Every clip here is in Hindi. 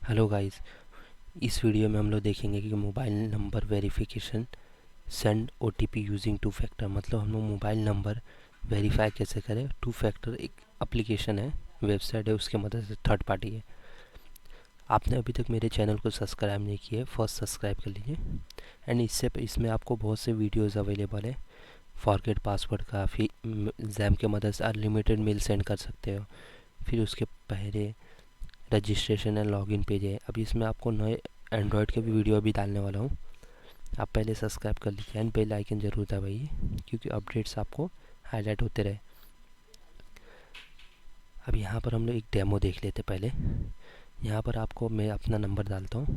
Hello guys. इस वीडियो में हम लोग देखेंगे कि mobile number verification send OTP using two factor, मतलब हम लोग मोबाइल नंबर वेरीफाई कैसे करें। टू फैक्टर एक एप्लीकेशन है, वेबसाइट है, उसके मदद से थर्ड पार्टी है। आपने अभी तक मेरे चैनल को सब्सक्राइब नहीं किया है, फर्स्ट सब्सक्राइब कर लीजिए। एंड इसमें आपको बहुत से वीडियोज़ अवेलेबल है फॉरगेट पासवर्ड का, फिर जैम के मदद से अनलिमिटेड मेल सेंड कर सकते हो। फिर उसके पहले रजिस्ट्रेशन एंड लॉगिन पेज है। अभी इसमें आपको नए एंड्रॉयड के भी वीडियो भी डालने वाला हूँ। आप पहले सब्सक्राइब कर लीजिए एंड बेल आइकन ज़रूर दबाइए, क्योंकि अपडेट्स आपको हाईलाइट होते रहे। अब यहाँ पर हम लोग एक डेमो देख लेते पहले। यहाँ पर आपको मैं अपना नंबर डालता हूँ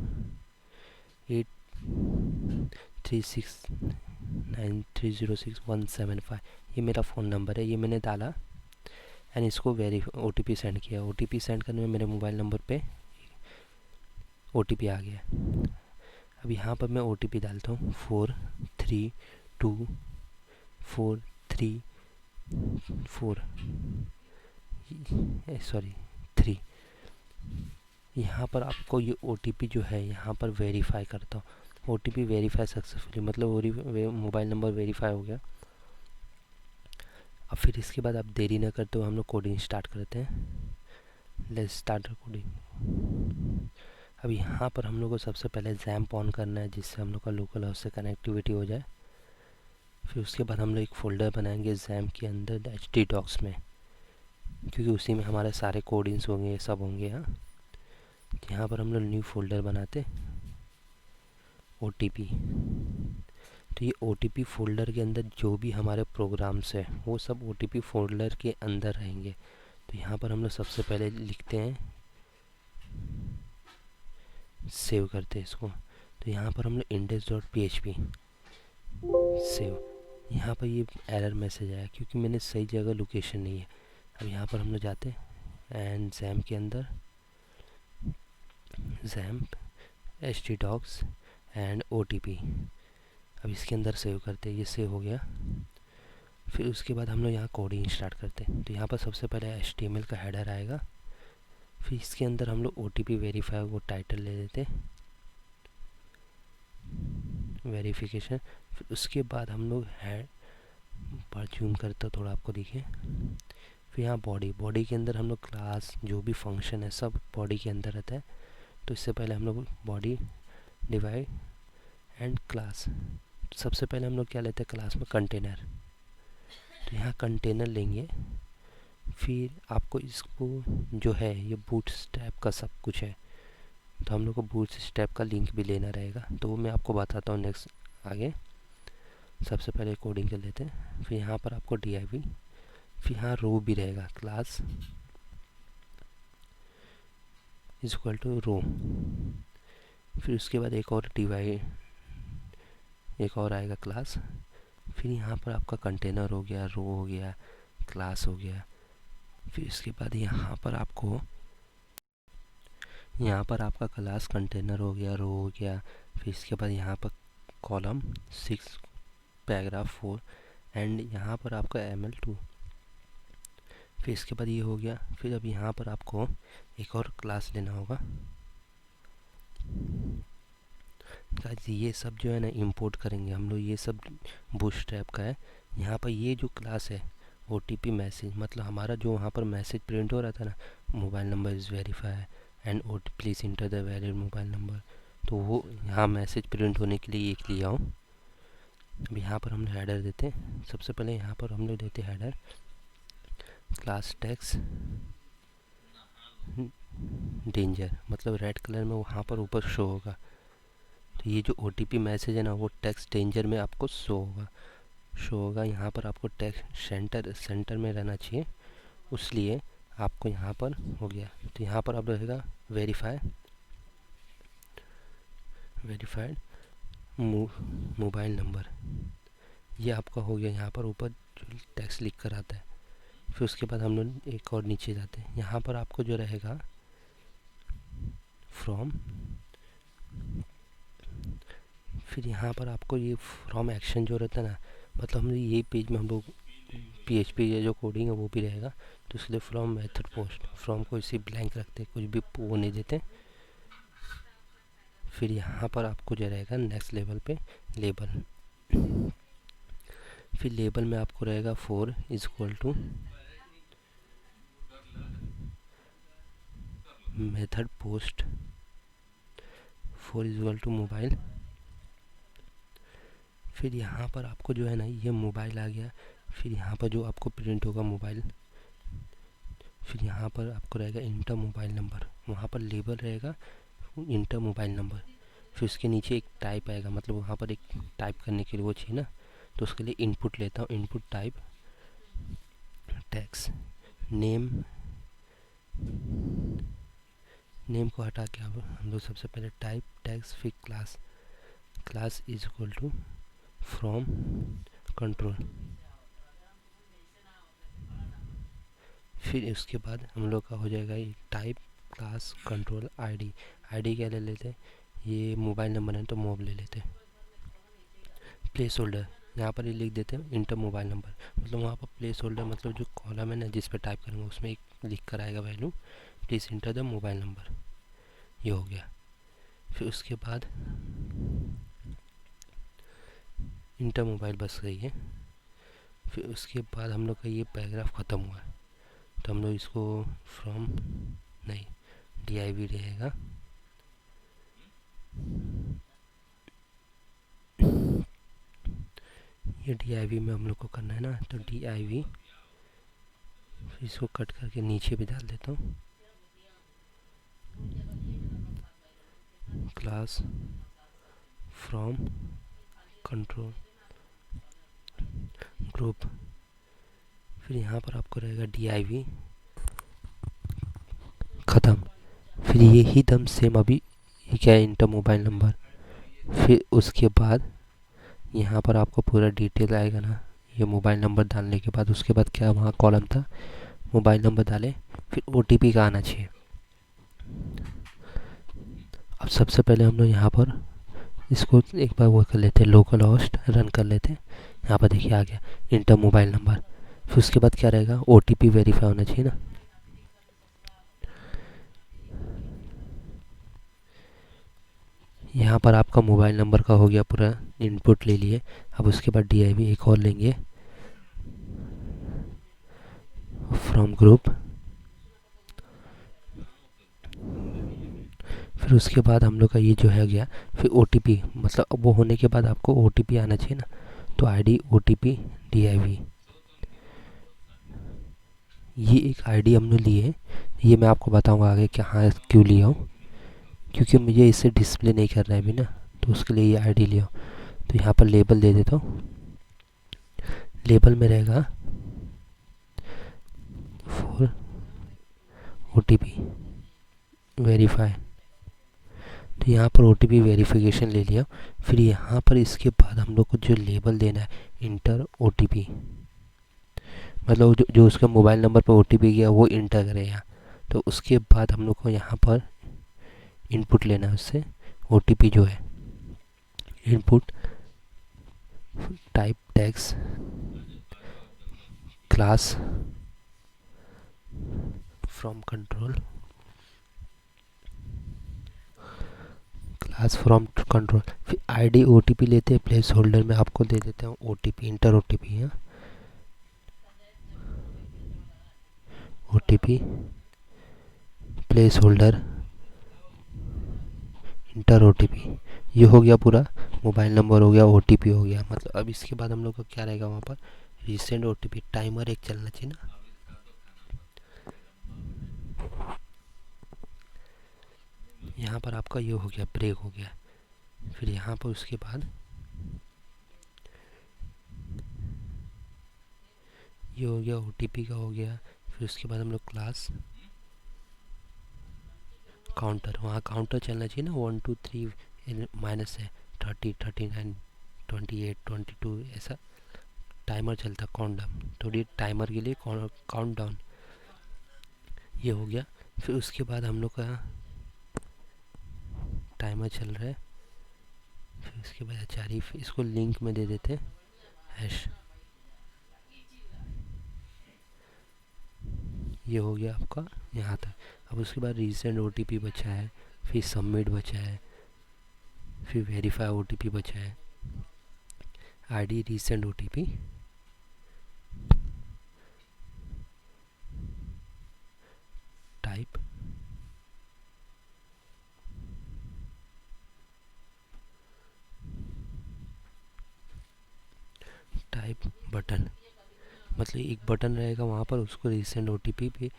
8369306175। ये मेरा फ़ोन नंबर है, ये मैंने डाला एंड इसको ओटीपी सेंड किया। ओटीपी सेंड करने में मेरे मोबाइल नंबर पे ओटीपी आ गया। अब यहाँ पर मैं ओटीपी डालता हूँ 432434 सॉरी 3। यहाँ पर आपको ये ओटीपी जो है यहाँ पर वेरीफाई करता हूँ। ओटीपी वेरीफाई सक्सेसफुली, मतलब मोबाइल नंबर वेरीफाई हो गया। अब फिर इसके बाद आप देरी न करते हो, हम लोग कोडिंग स्टार्ट करते हैं। Let's start coding. अब यहाँ पर हम लोग को सबसे पहले जैम्प ऑन करना है, जिससे हम लोग का लोकल हाउस से कनेक्टिविटी हो जाए। फिर उसके बाद हम लोग एक फ़ोल्डर बनाएंगे जैम्प के अंदर htdocs में, क्योंकि उसी में हमारे सारे कोडिंग्स होंगे, सब होंगे। यहाँ पर हम लोग न्यू फोल्डर बनाते ओटीपी। तो ये ओटीपी फोल्डर के अंदर जो भी हमारे प्रोग्राम्स हैं वो सब ओटीपी फोल्डर के अंदर रहेंगे। तो यहाँ पर हम लोग सबसे पहले लिखते हैं, सेव करते हैं इसको। तो यहाँ पर हम लोग index.php सेव। यहाँ पर ये एरर मैसेज आया क्योंकि मैंने सही जगह लोकेशन नहीं है। अब यहाँ पर हम लोग जाते हैं एंड जैम्प के अंदर जैम्प htdocs एंड ओटीपी। अब इसके अंदर सेव करते हैं, ये सेव हो गया। फिर उसके बाद हम लोग यहाँ कोडिंग स्टार्ट करते हैं। तो यहाँ पर सबसे पहले HTML का हेडर आएगा। फिर इसके अंदर हम लोग ओटीपी वेरीफाई वो टाइटल ले लेते हैं, वेरिफिकेशन। फिर उसके बाद हम लोग हेड पर जूम करता थोड़ा आपको दिखे। फिर यहाँ बॉडी के अंदर हम लोग क्लास जो भी फंक्शन है सब बॉडी के अंदर रहता है। तो इससे पहले हम लोग बॉडी डिवाइड एंड क्लास, सबसे पहले हम लोग क्या लेते हैं क्लास में कंटेनर। तो यहाँ कंटेनर लेंगे। फिर आपको इसको जो है ये बूटस्ट्रैप का सब कुछ है, तो हम लोग को बूटस्ट्रैप का लिंक भी लेना रहेगा। तो वो मैं आपको बताता हूँ नेक्स्ट आगे। सबसे पहले कोडिंग कर लेते हैं। फिर यहाँ पर आपको div, फिर यहाँ रो भी रहेगा, क्लास इज इक्वल टू रो। फिर उसके बाद एक और डिवाइड, एक और आएगा क्लास। फिर यहाँ पर आपका कंटेनर हो गया, रो हो गया, क्लास हो गया। फिर इसके बाद यहाँ पर आपका क्लास कंटेनर हो गया, रो हो गया। फिर इसके बाद यहाँ पर कॉलम 6 पैराग्राफ 4 एंड यहाँ पर आपका ml2। फिर इसके बाद ये हो गया। फिर अब यहाँ पर आपको एक और क्लास लेना होगा। गाइस ये सब जो है ना इंपोर्ट करेंगे हम लोग, ये सब बूटस्ट्रैप का है। यहाँ पर ये जो क्लास है ओटीपी मैसेज, मतलब हमारा जो वहाँ पर मैसेज प्रिंट हो रहा था ना, mobile number is verify and please enter the valid mobile number, तो वो यहाँ मैसेज प्रिंट होने के लिए एक लिया हूँ। अब यहाँ पर हम लोग हेडर देते हैं। सबसे पहले यहाँ पर हम लोग देते हैं हेडर क्लास टेक्स्ट डेंजर, मतलब रेड कलर में वहाँ पर ऊपर शो होगा। तो ये जो ओटीपी मैसेज है ना वो टेक्स्ट डेंजर में आपको शो होगा। यहाँ पर आपको टेक्स्ट सेंटर में रहना चाहिए, उसलिए आपको यहाँ पर हो गया। तो यहाँ पर अब रहेगा वेरीफाइड मोबाइल नंबर, ये आपका हो गया। यहाँ पर ऊपर जो टेक्स्ट लिख कर आता है। फिर उसके बाद हम लोग एक और नीचे जाते हैं। यहाँ पर आपको जो रहेगा फ्रॉम, फिर यहाँ पर आपको ये फ्रॉम एक्शन जो रहता है ना, मतलब हम ये पेज में हम लोग PHP या जो कोडिंग है वो भी रहेगा। तो इसलिए फ्रॉम मेथड पोस्ट, फ्रॉम को इसी ब्लैंक रखते, कुछ भी वो नहीं देते। फिर यहाँ पर आपको जो रहेगा नेक्स्ट लेवल पे लेबल। फिर लेबल में आपको रहेगा 4 is equal to method post 4 is equal to mobile. फिर यहाँ पर आपको जो है ना ये मोबाइल आ गया। फिर यहाँ पर जो आपको प्रिंट होगा मोबाइल। फिर यहाँ पर आपको रहेगा इंटर मोबाइल नंबर, वहाँ पर लेबल रहेगा इंटर मोबाइल नंबर। फिर उसके नीचे एक टाइप आएगा, मतलब वहाँ पर एक टाइप करने के लिए वो चाहिए ना, तो उसके लिए इनपुट लेता हूँ। Input type text name, name को हटा के अब हम लोग सबसे पहले टाइप टैक्स, फिर class, class is equal to form control. फिर उसके बाद हम लोग का हो जाएगा ये type class control ID. ID क्या ले लेते हैं, ये मोबाइल नंबर है तो मोब ले लेते हैं। प्लेस होल्डर यहाँ पर ये लिख देते हैं इंटर मोबाइल नंबर, मतलब वहाँ पर प्लेस होल्डर मतलब जो कॉलम है ना जिस पे टाइप करेंगे उसमें एक लिख कर आएगा value please enter the mobile number. ये हो गया। फिर उसके बाद इंटर मोबाइल बस गई है। फिर उसके बाद हम लोग का ये पैराग्राफ ख़त्म हुआ है, तो हम लोग इसको फ्रॉम नहीं div रहेगा। ये div में हम लोग को करना है ना, तो div फिर इसको कट करके नीचे भी डाल देता हूँ। Class from control group. फिर यहाँ पर आपको रहेगा div ख़त्म। फिर यही दम सेम अभी ये क्या है इंटर मोबाइल नंबर। फिर उसके बाद यहाँ पर आपको पूरा डिटेल आएगा ना, ये मोबाइल नंबर डालने के बाद उसके बाद क्या वहाँ कॉलम था मोबाइल नंबर डाले, फिर OTP का आना चाहिए। अब सबसे पहले हम लोग यहाँ पर इसको एक बार वो कर लेते हैं, लोकल होस्ट रन कर लेते हैं। यहाँ पर देखिए आ गया इंटर मोबाइल नंबर। फिर उसके बाद क्या रहेगा OTP वेरीफाई होना चाहिए ना। यहाँ पर आपका मोबाइल नंबर का हो गया पूरा इनपुट ले लिए। अब उसके बाद div एक और लेंगे फ्रॉम ग्रुप। फिर उसके बाद हम लोग का ये जो है गया। फिर OTP मतलब वो होने के बाद आपको OTP आना चाहिए ना, तो ID OTP div। ये एक आईडी हमने ली है, ये मैं आपको बताऊंगा आगे कि हाँ क्यों लिया हूँ, क्योंकि मुझे इसे डिस्प्ले नहीं करना है अभी ना, तो उसके लिए ये आईडी लिया हूँ। तो यहाँ पर लेबल दे देता हूँ। लेबल में रहेगा फॉर OTP वेरीफाई, तो यहाँ पर OTP वेरिफिकेशन ले लिया। फिर यहाँ पर इसके बाद हम लोग को जो लेबल देना है इंटर OTP, मतलब जो उसका मोबाइल नंबर पर OTP गया वो इंटर करें यहाँ। तो उसके बाद हम लोग को यहाँ पर इनपुट लेना है उससे OTP जो है। Input type tax class from control, class from control. फिर ID OTP लेते हैं, प्लेस होल्डर में आपको दे देते हैं OTP इंटर OTP है। OTP place holder inter OTP। ये हो गया पूरा, मोबाइल नंबर हो गया OTP हो गया। मतलब अब इसके बाद हम लोग का क्या रहेगा वहाँ पर रिसेंट OTP टाइमर एक चलना चाहिए ना। यहाँ पर आपका ये हो गया ब्रेक हो गया। फिर यहाँ पर उसके बाद ये हो गया OTP का हो गया। फिर उसके बाद हम लोग क्लास काउंटर, वहाँ काउंटर चलना चाहिए ना 1 2 3 माइनस है 30 39 28 22 ऐसा टाइमर चलता काउंट डाउन, तो ये टाइमर के लिए काउंट डाउन ये हो गया। फिर उसके बाद हम लोग का टाइमर चल रहा है। फिर उसके बाद चारीफ इसको लिंक में दे देते हैं हैश। ये हो गया आपका यहाँ तक। अब उसके बाद रिसेंट OTP बचा है, फिर सबमिट बचा है। फिर वेरीफाई ओटीपी बचा है, ID resend OTP, type, button, मतलब एक बटन रहेगा वहाँ पर, उसको रीसेंड ओटीपी पे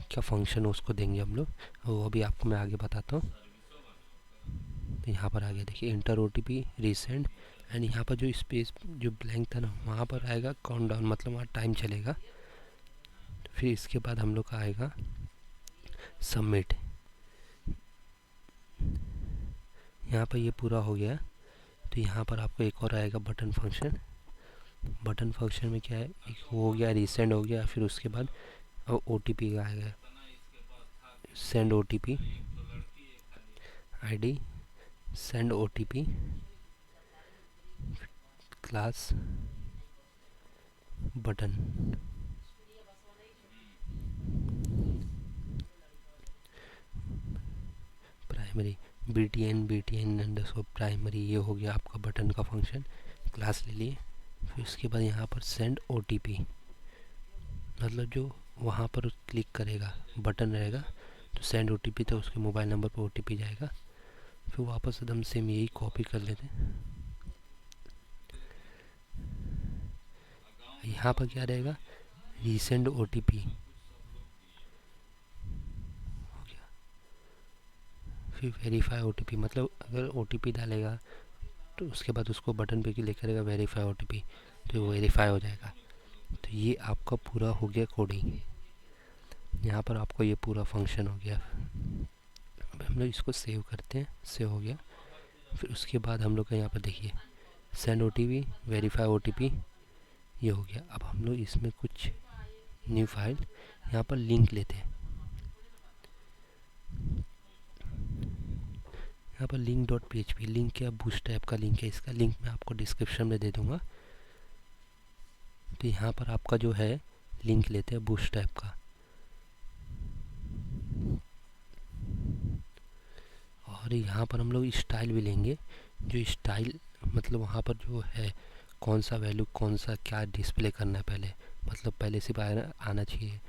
क्या फंक्शन है उसको देंगे हम लोग, वो अभी आपको मैं आगे बताता हूँ। तो यहाँ पर आ गया देखिए, इंटर ओटीपी रीसेंड, एंड यहाँ पर जो स्पेस जो ब्लैंक था ना वहाँ पर आएगा काउंटडाउन, मतलब वहाँ टाइम चलेगा। फिर इसके बाद हम लोग का आएगा सबमिट। यहाँ पर ये पूरा हो गया, तो यहाँ पर आपको एक और आएगा बटन फंक्शन। बटन फंक्शन में क्या है, एक हो गया रीसेंड हो गया, फिर उसके बाद अब ओटीपी का आएगा, send OTP, ID send OTP, class button, primary BTN underscore primary, ये हो गया आपका बटन का फंक्शन, क्लास ले लिए। फिर उसके बाद यहाँ पर सेंड ओटीपी, मतलब जो वहाँ पर क्लिक करेगा बटन रहेगा तो सेंड ओटीपी, तो उसके मोबाइल नंबर पर ओटीपी जाएगा। फिर वापस एकदम सेम यही कॉपी कर लेते हैं। यहाँ पर क्या रहेगा, रीसेंड ओटीपी हो गया। फिर वेरीफाई ओटीपी, मतलब अगर ओटीपी डालेगा तो उसके बाद उसको बटन पे क्लिक करेगा वेरीफाई ओटीपी, तो वेरीफाई हो जाएगा। तो ये आपका पूरा हो गया कोडिंग। यहाँ पर आपको ये पूरा फंक्शन हो गया। अब हम लोग इसको सेव करते हैं, सेव हो गया। फिर उसके बाद हम लोग का यहाँ पर देखिए सेंड ओटीपी, वेरीफाई ओटीपी, ये हो गया। अब हम लोग इसमें कुछ न्यू फाइल यहाँ पर लिंक लेते हैं। यहाँ पर लिंक डॉट पीएचपी, लिंक क्या बूटस्ट्रैप का लिंक है, इसका लिंक मैं आपको डिस्क्रिप्शन में दे दूँगा। तो यहाँ पर आपका जो है लिंक लेते हैं बूटस्ट्रैप का, और यहाँ पर हम लोग स्टाइल भी लेंगे। जो स्टाइल मतलब वहाँ पर जो है कौन सा वैल्यू कौन सा क्या डिस्प्ले करना है पहले, मतलब पहले से आना चाहिए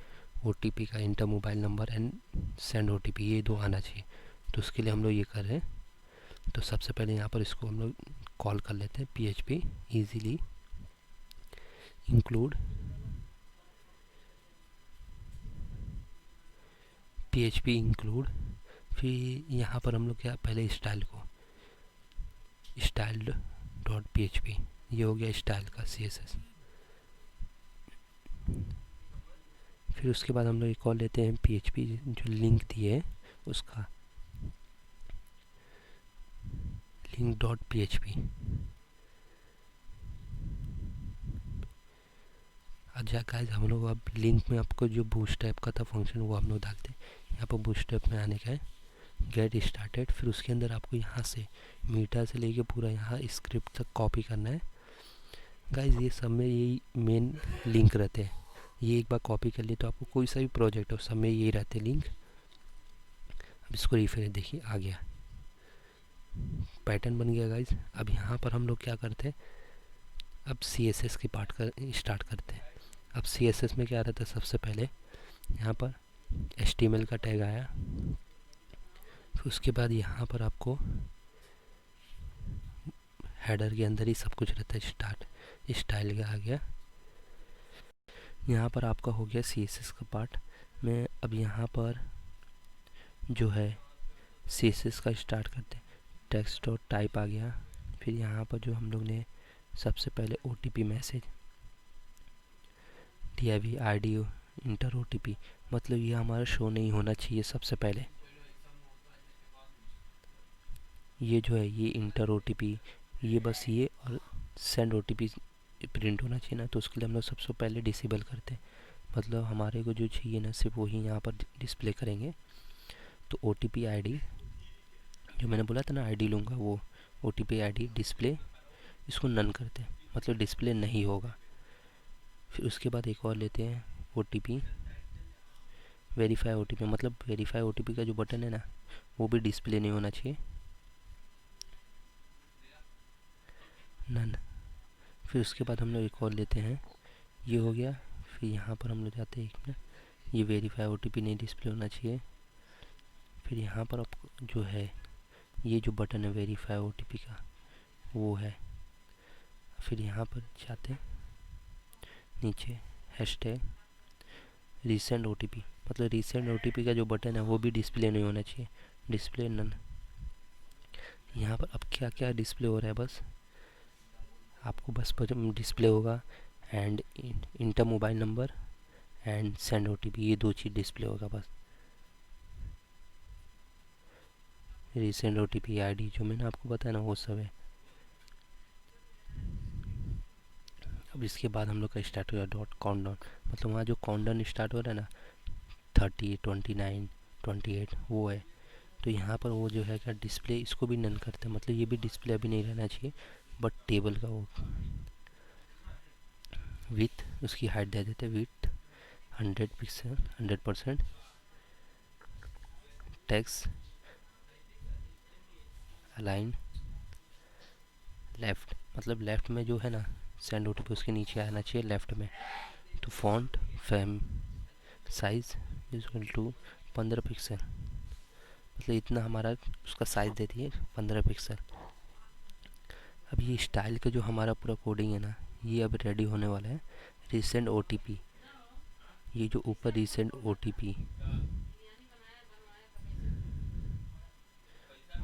ओटीपी का, inter mobile number and send OTP, ये दो आना चाहिए। तो उसके लिए हम लोग ये कर रहे हैं। तो सबसे पहले यहाँ पर इसको हम लोग कॉल कर लेते हैं, PHP easily include PHP include. फिर यहाँ पर हम लोग क्या पहले स्टाइल को स्टाइल डॉट PHP, ये हो गया स्टाइल का CSS। फिर उसके बाद हम लोग एक और लेते हैं PHP जो लिंक दिए है उसका, लिंक डॉट PHP। अच्छा गाइस, हम लोग अब लिंक में आपको जो बूटस्ट्रैप का था फंक्शन वो हम लोग डालते हैं। यहाँ पर बूटस्ट्रैप में आने का है, गेट स्टार्टेड। फिर उसके अंदर आपको यहाँ से मीटा से लेके पूरा यहाँ स्क्रिप्ट तक कॉपी करना है गाइस। ये सब में यही मेन लिंक रहते हैं, ये एक बार कॉपी कर लिए तो आपको कोई सा भी प्रोजेक्ट हो सब में यही रहते हैं लिंक। अब इसको रिफ्रेश, देखिए आ गया, पैटर्न बन गया गाइस। अब यहाँ पर हम लोग क्या करते हैं, अब CSS की पार्ट स्टार्ट करते हैं। अब CSS में क्या रहता है, सबसे पहले यहाँ पर HTML का टैग आया, फिर उसके बाद यहाँ पर आपको हेडर के अंदर ही सब कुछ रहता है, स्टार्ट स्टाइल का आ गया। यहाँ पर आपका हो गया CSS का पार्ट में। अब यहाँ पर जो है CSS का स्टार्ट करते हैं, टेक्स्ट डॉट टाइप आ गया। फिर यहाँ पर जो हम लोग ने सबसे पहले OTP message DIV ID inter OTP, मतलब ये हमारा शो नहीं होना चाहिए सबसे पहले। ये जो है ये इंटर OTP, ये बस ये और सेंड OTP प्रिंट होना चाहिए ना, तो उसके लिए हम लोग सबसे पहले डिसेबल करते हैं, मतलब हमारे को जो चाहिए ना सिर्फ वही यहाँ पर डिस्प्ले करेंगे। तो OTP ID जो मैंने बोला था ना ID लूँगा, वो OTP ID डिस्प्ले, इसको नन करते हैं, मतलब डिस्प्ले नहीं होगा। फिर उसके बाद एक और लेते हैं OTP वेरीफाई OTP, मतलब वेरीफाई OTP का जो बटन है ना वो भी डिस्प्ले नहीं होना चाहिए। नन। फिर उसके बाद हम लोग एक और लेते हैं, ये हो गया। फिर यहाँ पर हम लोग जाते हैं, एक मिनट, ये वेरीफाई OTP नहीं डिस्प्ले होना चाहिए। फिर यहाँ पर आपको जो है ये जो बटन है वेरीफाई OTP का वो है। फिर यहाँ पर जाते हैं नीचे हैशटैग रीसेंट OTP, मतलब रीसेंट OTP का जो बटन है वो भी डिस्प्ले नहीं होना चाहिए, डिस्प्ले नन। यहाँ पर अब क्या क्या डिस्प्ले हो रहा है, बस आपको बस डिस्प्ले होगा and inter mobile number and send OTP, ये दो चीज़ डिस्प्ले होगा बस। रीसेंट OTP ID जो मैंने आपको बताया ना वो सब है। अब इसके बाद हम लोग का स्टार्ट हो गया डॉट काउंटडाउन, मतलब वहाँ जो काउंटडाउन स्टार्ट हो रहा है ना 30, 29, 28 वो है। तो यहाँ पर वो जो है क्या डिस्प्ले इसको भी नन करते हैं, मतलब ये भी डिस्प्ले अभी नहीं रहना चाहिए, बट टेबल का वो विथ उसकी हाइट दे देते हैं with 100 pixel 100%। Text align left, मतलब लेफ़्ट में जो है ना सेंड OTP उसके नीचे आना चाहिए लेफ़्ट में। तो font fam size equal to 15 pixel, मतलब इतना हमारा उसका साइज़ दे दिए 15 पिक्सल। अब ये स्टाइल का जो हमारा पूरा कोडिंग है ना ये अब रेडी होने वाला है। रिसेंट OTP, ये जो ऊपर recent OTP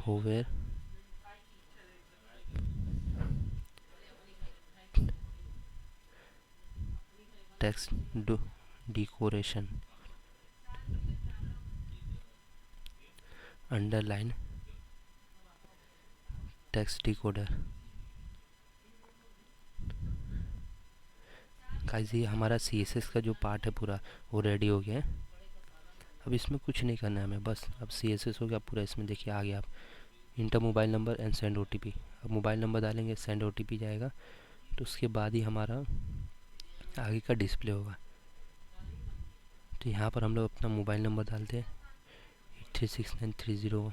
hover text decoration underline text decoder. Guys ये हमारा CSS का जो पार्ट है पूरा वो रेडी हो गया है। अब इसमें कुछ नहीं करना है हमें, बस अब CSS हो गया पूरा। इसमें देखिए आ गया आप inter mobile number and send OTP। अब मोबाइल नंबर डालेंगे सेंड OTP जाएगा, तो उसके बाद ही हमारा आगे का डिस्प्ले होगा। तो यहाँ पर हम लोग अपना मोबाइल नंबर डालते हैं 836930,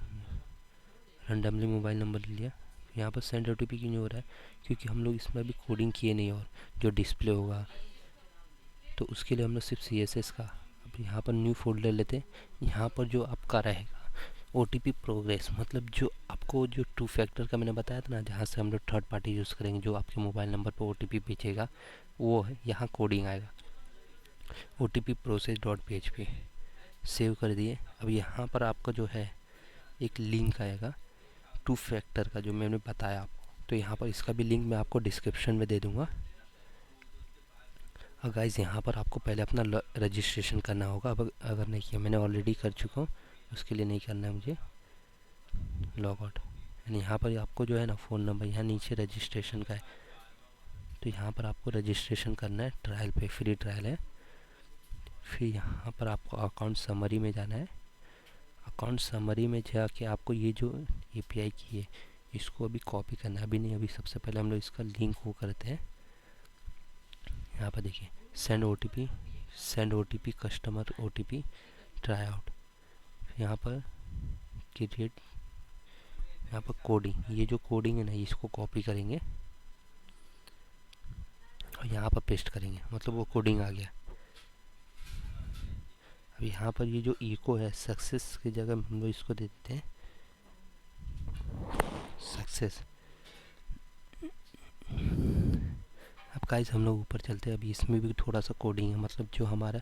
रैंडमली मोबाइल नंबर ले लिया। यहाँ पर सेंड OTP क्यों नहीं हो रहा है, क्योंकि हम लोग इसमें अभी कोडिंग किए नहीं, और जो डिस्प्ले होगा तो उसके लिए हम लोग सिर्फ CSS का। अब यहाँ पर न्यू फोल्डर लेते हैं, यहाँ पर जो आपका रहेगा OTP प्रोग्रेस, मतलब जो आपको जो 2 फैक्टर का मैंने बताया था ना जहाँ से हम लोग थर्ड पार्टी यूज़ करेंगे जो आपके मोबाइल नंबर पर OTP भेजेगा, वो है यहाँ कोडिंग आएगा OTP प्रोसेस .php। सेव कर दिए। अब यहाँ पर आपका जो है एक लिंक आएगा 2 फैक्टर का जो मैंने बताया आपको, तो यहाँ पर इसका भी लिंक मैं आपको डिस्क्रिप्शन में दे दूँगा। और गाइज़ यहाँ पर आपको पहले अपना रजिस्ट्रेशन करना होगा। अब अगर नहीं किया, मैंने ऑलरेडी कर चुका हूँ, उसके लिए नहीं करना है मुझे। लॉग आउट, यानी यहाँ पर आपको जो है ना फ़ोन नंबर यहाँ नीचे रजिस्ट्रेशन का है, तो यहाँ पर आपको रजिस्ट्रेशन करना है। ट्रायल पे फ्री ट्रायल है। फिर यहाँ पर आपको अकाउंट समरी में जाना है। अकाउंट समरी में जाके आपको ये जो API की है इसको अभी कॉपी करना है, अभी नहीं, अभी सबसे पहले हम लोग इसका लिंक वो करते हैं। यहाँ पर देखिए send OTP customer OTP try out. यहाँ पर क्रिएट, यहाँ पर कोडिंग, ये जो कोडिंग है ना इसको कॉपी करेंगे और यहाँ पर पेस्ट करेंगे, मतलब वो कोडिंग आ गया। अब यहाँ पर ये जो इको है सक्सेस की जगह हम लोग इसको दे देते हैं सक्सेस। अब गाइस हम लोग ऊपर चलते हैं। अभी इसमें भी थोड़ा सा कोडिंग है, मतलब जो हमारा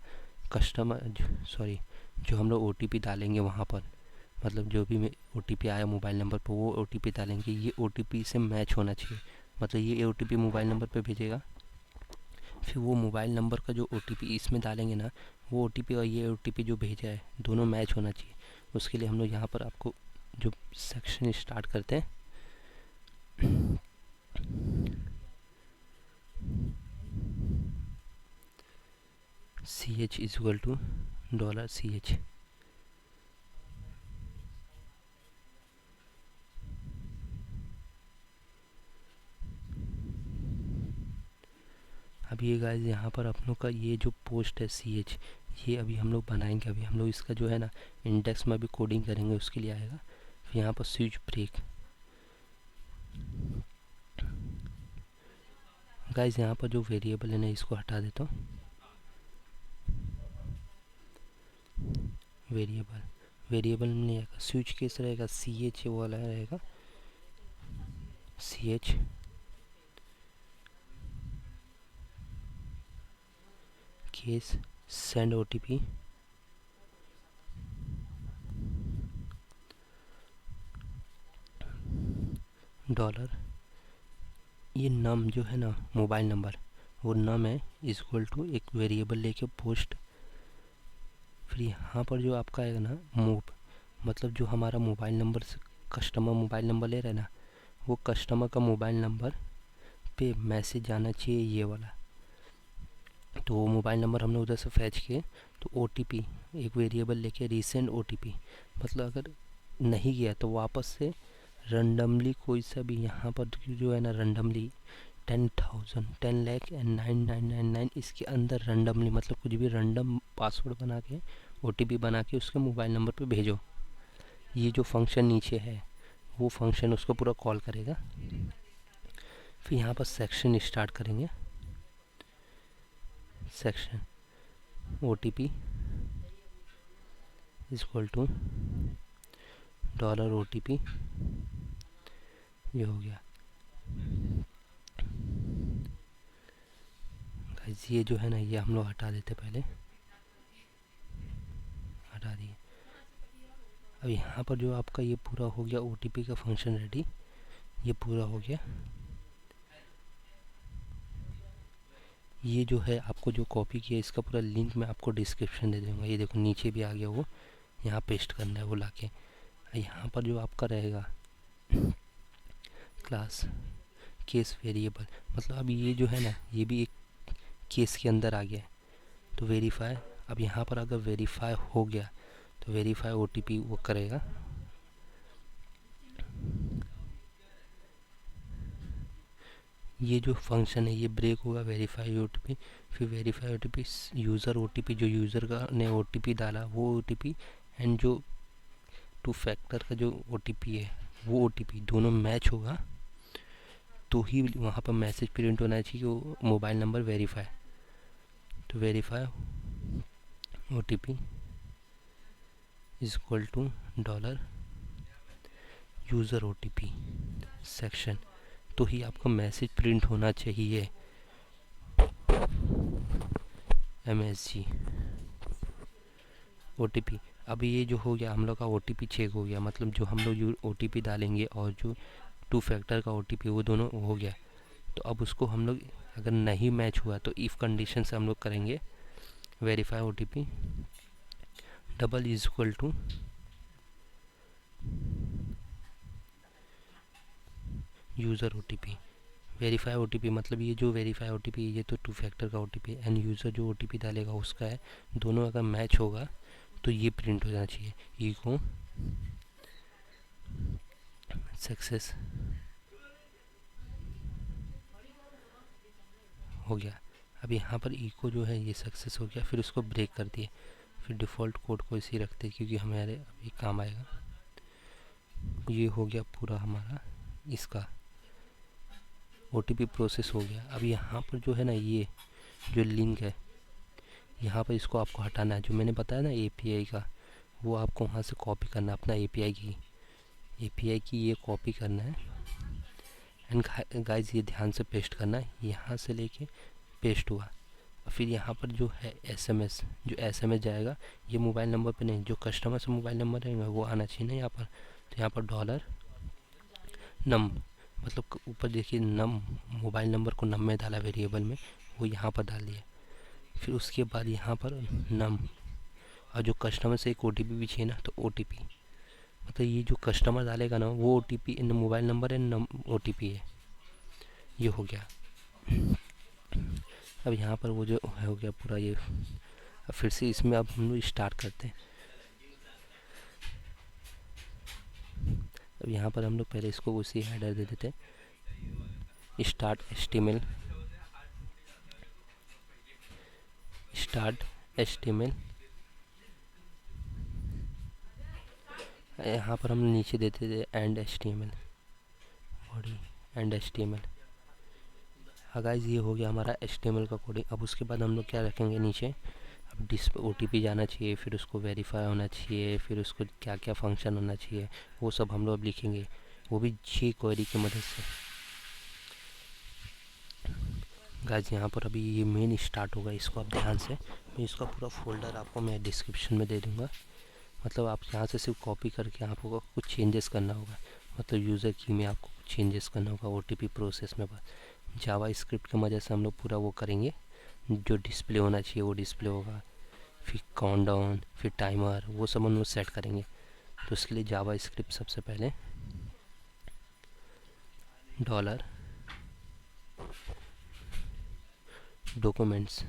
कस्टमर जो हम लोग OTP डालेंगे वहाँ पर, मतलब जो भी OTP आया मोबाइल नंबर पर वो OTP डालेंगे, ये OTP से मैच होना चाहिए। मतलब ये OTP मोबाइल नंबर पे भेजेगा, फिर वो मोबाइल नंबर का जो OTP इसमें डालेंगे ना वो OTP और ये OTP जो भेजा है दोनों मैच होना चाहिए। उसके लिए हम लोग यहाँ पर आपको जो सेक्शन स्टार्ट करते हैं CH इक्वल टू $CH। अब ये गाइस यहाँ पर आप लोग का ये जो पोस्ट है CH, ये अभी हम लोग बनाएंगे। अभी हम लोग इसका जो है ना इंडेक्स में अभी कोडिंग करेंगे, उसके लिए आएगा। फिर यहाँ पर स्विच ब्रेक, गाइस यहाँ पर जो वेरिएबल है ना इसको हटा देता हूँ। वेरिएबल में नहीं आएगा, स्विच केस रहेगा, सी एच वाला रहेगा, C H case send O T P dollar, ये नम जो है ना मोबाइल नंबर वो नम है, इक्वल टू एक वेरिएबल लेके पोस्ट। फिर यहाँ पर जो आपका आएगा ना मूव, मतलब जो हमारा मोबाइल नंबर से कस्टमर मोबाइल नंबर ले रहा है ना, वो कस्टमर का मोबाइल नंबर पे मैसेज आना चाहिए ये वाला। तो वो मोबाइल नंबर हमने उधर से फैच किए, तो ओ टी पी एक वेरिएबल लेके रीसेंट ओ टी पी, मतलब अगर नहीं गया तो वापस से रैंडमली कोई सा भी यहाँ पर जो है ना रैंडमली 10,000 10,09,999 इसके अंदर रैंडमली, मतलब कुछ भी रैंडम पासवर्ड बना के ओ टी पी बना के उसके मोबाइल नंबर पे भेजो। ये जो फंक्शन नीचे है वो फंक्शन उसको पूरा कॉल करेगा। फिर यहाँ पर सेक्शन स्टार्ट करेंगे, section O T P equal to dollar O T P, ये हो गया। गाइस ये जो है ना ये हम लोग हटा देते, पहले हटा दिए। अब यहाँ पर जो आपका ये पूरा हो गया ओ टी पी का फंक्शन रेडी, ये पूरा हो गया। ये जो है आपको जो कॉपी किया इसका पूरा लिंक मैं आपको डिस्क्रिप्शन दे दूँगा। ये देखो नीचे भी आ गया, वो यहाँ पेस्ट करना है वो लाके। यहाँ पर जो आपका रहेगा क्लास केस वेरिएबल, मतलब अब ये जो है ना ये भी एक केस के अंदर आ गया है। तो वेरीफाई, अब यहाँ पर अगर वेरीफाई हो गया तो वेरीफाई ओ टी पी वो करेगा। ये जो फंक्शन है ये ब्रेक होगा वेरीफाई ओ टी पी, फिर verify O T P user O T P, जो यूज़र का ने ओ टी पी डाला वो ओ टी पी एंड जो टू फैक्टर का जो ओ टी पी है वो ओ टी पी दोनों मैच होगा तो ही वहाँ पर मैसेज प्रिंट होना चाहिए कि वो मोबाइल नंबर वेरीफाई। तो verify O T P is equal to dollar user O T P section, तो ही आपका मैसेज प्रिंट होना चाहिए। MSG ओ टी पी, अब ये जो हो गया हम लोग का ओ टी पी चेक हो गया, मतलब जो हम लोग ओ टी पी डालेंगे और जो टू फैक्टर का ओ टी पी वो दोनों हो गया। तो अब उसको हम लोग अगर नहीं मैच हुआ तो इफ़ कंडीशन से हम लोग करेंगे verify O T P double is equal to user O T P. Verify O T P मतलब ये जो वेरीफाई ओ टी पी ये तो टू फैक्टर का O T P and user जो ओ टी पी डालेगा उसका है, दोनों अगर मैच होगा तो ये प्रिंट हो जाना चाहिए, इको सक्सेस हो गया। अब यहाँ पर इको जो है ये सक्सेस हो गया, फिर उसको ब्रेक कर दिए, फिर डिफ़ॉल्ट कोड को इसी रखते क्योंकि हमारे अभी काम आएगा। ये हो गया पूरा हमारा इसका ओ टी पी प्रोसेस हो गया। अब यहाँ पर जो है ना ये जो लिंक है यहाँ पर इसको आपको हटाना है, जो मैंने बताया ना API का, वो आपको वहाँ से कॉपी करना है अपना API की ये कॉपी करना है एंड गाइस ये ध्यान से पेस्ट करना है, यहाँ से लेके पेस्ट हुआ। फिर यहाँ पर जो है SMS, जो SMS जाएगा ये मोबाइल नंबर पे नहीं, जो कस्टमर से मोबाइल नंबर रहेगा वो आना चाहिए ना यहाँ पर। तो यहाँ पर डॉलर नम, मतलब ऊपर देखिए नम, मोबाइल नंबर को नम में डाला वेरिएबल में, वो यहाँ पर डाल दिया। फिर उसके बाद यहाँ पर नम, और जो कस्टमर से एक ओ टी पी भी चाहिए ना तो ओ टी पी, मतलब ये जो कस्टमर डालेगा ना वो O T P mobile number है, नम ओ टी पी है, ये हो गया। अब यहाँ पर वो जो हो गया पूरा ये। अब फिर से इसमें अब हम लोग स्टार्ट करते हैं। अब यहाँ पर हम लोग पहले इसको उसी हेडर दे देते हैं, स्टार्ट HTML, स्टार्ट HTML। यहाँ पर हम नीचे देते थे and HTML, body and HTML। हाँ गाइस, ये हो गया हमारा HTML का कोडिंग। अब उसके बाद हम लोग क्या रखेंगे नीचे, अब डिस्प्ले OTP जाना चाहिए, फिर उसको वेरीफाई होना चाहिए, फिर उसको क्या क्या फंक्शन होना चाहिए वो सब हम लोग अब लिखेंगे, वो भी जी क्वेरी की मदद से। गाइस यहाँ पर अभी ये मेन स्टार्ट होगा, इसको आप ध्यान से, मैं इसका पूरा फोल्डर आपको मैं डिस्क्रिप्शन में दे दूँगा। मतलब आप यहाँ से सिर्फ कॉपी करके आपको कुछ चेंजेस करना होगा, मतलब यूज़र की में आपको कुछ चेंजेस करना होगा OTP प्रोसेस में। बस जावा स्क्रिप्ट की मदद से हम लोग पूरा वो करेंगे, जो डिस्प्ले होना चाहिए वो डिस्प्ले होगा, फिर काउंटडाउन, फिर टाइमर, वो सब हम लोग सेट करेंगे। तो उसके लिए जावा स्क्रिप्ट सबसे पहले डॉलर डॉक्यूमेंट्स,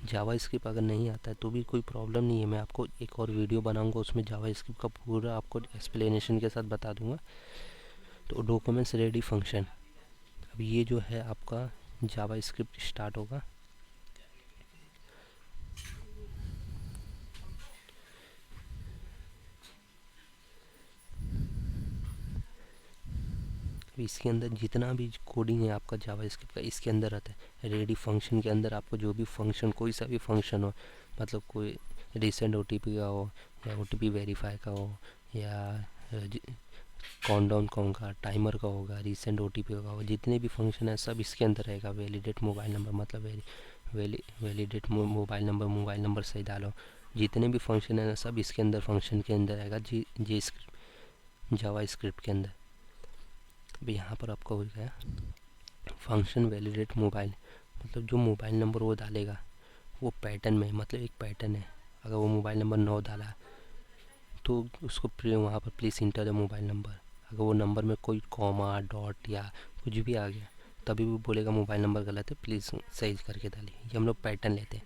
जावा स्क्रिप्ट अगर नहीं आता है तो भी कोई प्रॉब्लम नहीं है, मैं आपको एक और वीडियो बनाऊंगा, उसमें जावा स्क्रिप्ट का पूरा आपको एक्सप्लेनेशन के साथ बता दूंगा। तो डॉक्यूमेंट्स रेडी फंक्शन, अब ये जो है आपका जावा स्क्रिप्ट स्टार्ट होगा। इसके अंदर जितना भी कोडिंग है आपका जावा स्क्रिप्ट का इसके अंदर रहता है। रेडी फंक्शन के अंदर आपको जो भी फंक्शन, कोई सा भी फंक्शन हो, मतलब कोई रिसेंट OTP का हो, या OTP वेरीफाई का हो, या काउंटडाउन का होगा, टाइमर का होगा, रिसेंट OTP होगा, जितने भी फंक्शन है सब इसके अंदर रहेगा। वैलिडेट मोबाइल नंबर, मतलब वैलिडेट मोबाइल नंबर सही डालो, जितने भी फंक्शन है ना सब इसके अंदर फंक्शन के अंदर रहेगा, जी स्क्रिप्ट जावा स्क्रिप्ट के अंदर। अब यहाँ पर आपका हो गया फंक्शन वैलिडेट मोबाइल, मतलब जो मोबाइल नंबर वो डालेगा वो पैटर्न में, मतलब एक पैटर्न है। अगर वो मोबाइल नंबर 9 डाला तो उसको वहाँ पर please enter the mobile number. अगर वो नंबर में कोई कॉमा डॉट या कुछ भी आ गया तभी वो बोलेगा मोबाइल नंबर गलत है, प्लीज़ सही करके डालिए। ये हम लोग पैटर्न लेते हैं,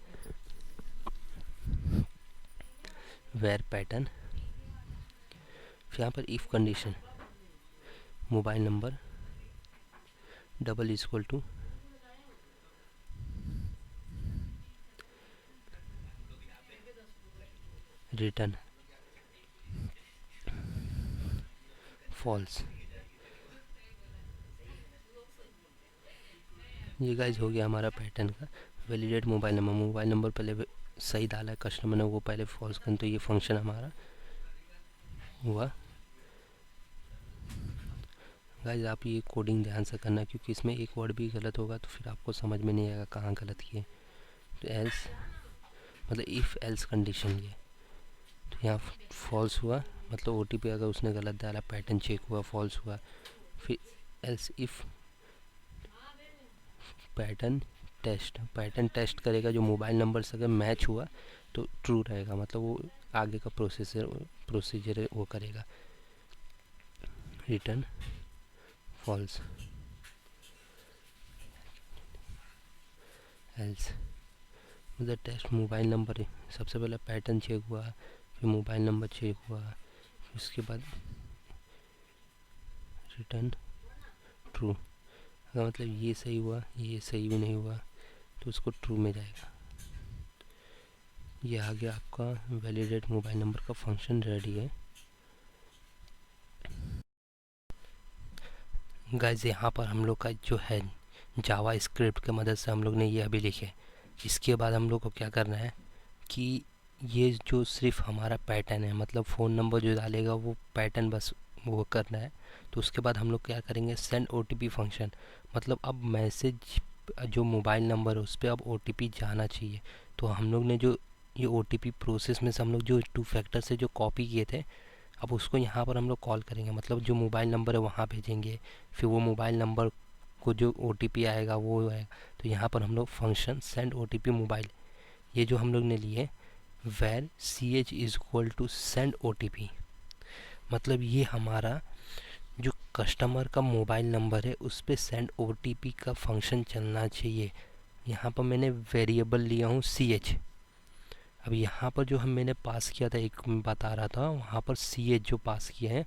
वेर पैटर्न। फिर यहाँ पर if condition, mobile number double equal to return false. ये गाइज हो गया हमारा पैटर्न का। वैलिडेट मोबाइल नंबर पहले सही डाला है कस्टमर ने, वो पहले फॉल्स कर, तो ये फंक्शन हमारा हुआ। गाइज आप ये कोडिंग ध्यान से करना, क्योंकि इसमें एक वर्ड भी गलत होगा तो फिर आपको समझ में नहीं आएगा कहाँ गलत किए। तो एल्स मतलब इफ़ एल्स कंडीशन, ये तो यहाँ फॉल्स हुआ, मतलब OTP अगर उसने गलत डाला, पैटर्न चेक हुआ, फॉल्स हुआ। फिर एल्स इफ़ पैटर्न टेस्ट करेगा, जो मोबाइल नंबर से अगर मैच हुआ तो ट्रू रहेगा, मतलब वो आगे का प्रोसीजर वो करेगा। रिटर्न फॉल्स एल्स, मतलब टेस्ट मोबाइल नंबर है, सबसे पहले पैटर्न चेक हुआ, फिर मोबाइल नंबर चेक हुआ, फिर उसके बाद रिटर्न ट्रू। अगर मतलब ये सही हुआ, ये सही भी नहीं हुआ तो उसको ट्रू में जाएगा। ये आ गया आपका वैलिडेट मोबाइल नंबर का फंक्शन रेडी है। गाइस यहाँ पर हम लोग का जो है जावा स्क्रिप्ट की मदद से हम लोग ने ये अभी लिखे। इसके बाद हम लोग को क्या करना है कि ये जो सिर्फ हमारा पैटर्न है, मतलब फ़ोन नंबर जो डालेगा वो पैटर्न बस वो करना है। तो उसके बाद हम लोग क्या करेंगे, सेंड OTP फंक्शन, मतलब अब मैसेज जो मोबाइल नंबर है उस पर अब OTP जाना चाहिए। तो हम लोग ने जो ये OTP प्रोसेस में से हम लोग जो 2 फैक्टर से जो कॉपी किए थे, अब उसको यहाँ पर हम लोग कॉल करेंगे, मतलब जो मोबाइल नंबर है वहाँ भेजेंगे, फिर वो मोबाइल नंबर को जो OTP आएगा वो है। तो यहाँ पर हम लोग फंक्शन सेंड OTP मोबाइल, ये जो हम लोग ने लिए var CH is equal to send OTP, मतलब ये हमारा जो कस्टमर का मोबाइल नंबर है उस पर सेंड OTP का फंक्शन चलना चाहिए। यहाँ पर मैंने वेरिएबल लिया हूँ CH। अब यहाँ पर जो मैंने पास किया था, एक मैं बता रहा था, वहाँ पर CH जो पास किया है,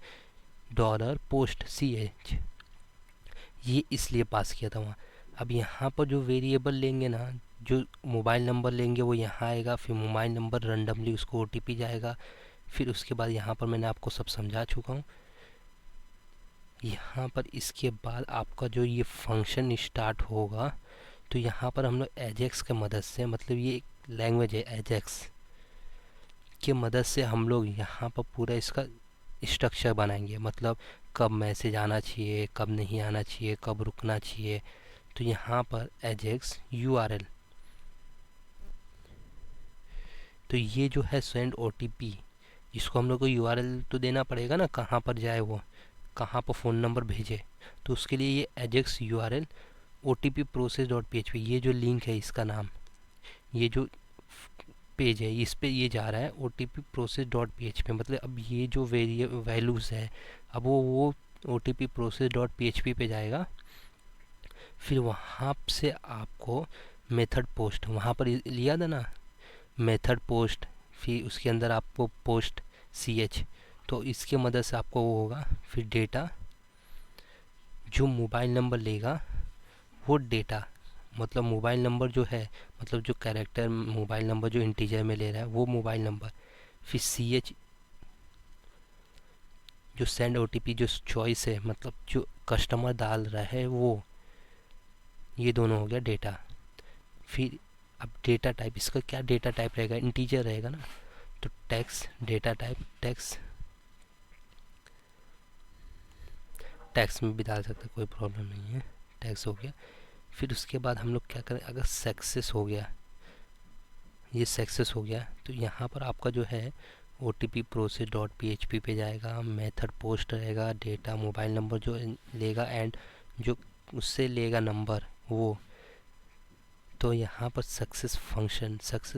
डॉलर पोस्ट CH, ये इसलिए पास किया था वहाँ। अब यहाँ पर जो वेरिएबल लेंगे ना, जो मोबाइल नंबर लेंगे वो यहाँ आएगा, फिर मोबाइल नंबर रैंडमली उसको OTP जाएगा, फिर उसके बाद यहाँ पर मैंने आपको सब समझा चुका हूँ। यहाँ पर इसके बाद आपका जो ये फंक्शन स्टार्ट होगा, तो यहाँ पर हम लोग एजेक्स के मदद से, मतलब ये एक लैंग्वेज है एजेक्स के मदद से हम लोग यहाँ पर पूरा इसका स्ट्रक्चर बनाएंगे। मतलब कब मैसेज आना चाहिए, कब नहीं आना चाहिए, कब रुकना चाहिए। तो यहाँ पर एजेक्स URL, तो ये जो है सेंड OTP, इसको हम लोग को URL तो देना पड़ेगा ना, कहाँ पर जाए वो, कहाँ पर फ़ोन नंबर भेजे। तो उसके लिए ये एजेक्स URL OTP process.php, ये जो लिंक है इसका नाम, ये जो पेज है इस पे ये जा रहा है OTP process.php। मतलब अब ये जो वैल्यूज़ है, अब वो OTP process.php पे जाएगा। फिर वहाँ से आपको मेथड पोस्ट, वहाँ पर लिया था ना मेथड पोस्ट, फिर उसके अंदर आपको पोस्ट CH, तो इसके मदद से आपको वो होगा। फिर डेटा, जो मोबाइल नंबर लेगा वो डेटा, मतलब मोबाइल नंबर जो है, मतलब जो कैरेक्टर मोबाइल नंबर जो इंटीजर में ले रहा है वो मोबाइल नंबर। फिर CH जो सेंड OTP जो चॉइस है, मतलब जो कस्टमर डाल रहा है वो, ये दोनों हो गया डेटा। फिर अब डेटा टाइप, इसका क्या डेटा टाइप रहेगा, इंटीजर रहेगा ना, तो टेक्स्ट डेटा टाइप, टेक्स्ट में भी डाल सकते, कोई प्रॉब्लम नहीं है, टेक्स्ट हो गया। फिर उसके बाद हम लोग क्या करें, अगर सक्सेस हो गया, ये सक्सेस हो गया, तो यहाँ पर आपका जो है OTP process.php पे जाएगा, मेथड पोस्ट रहेगा, डेटा मोबाइल नंबर जो लेगा एंड जो उससे लेगा नंबर वो। तो यहाँ पर सक्सेस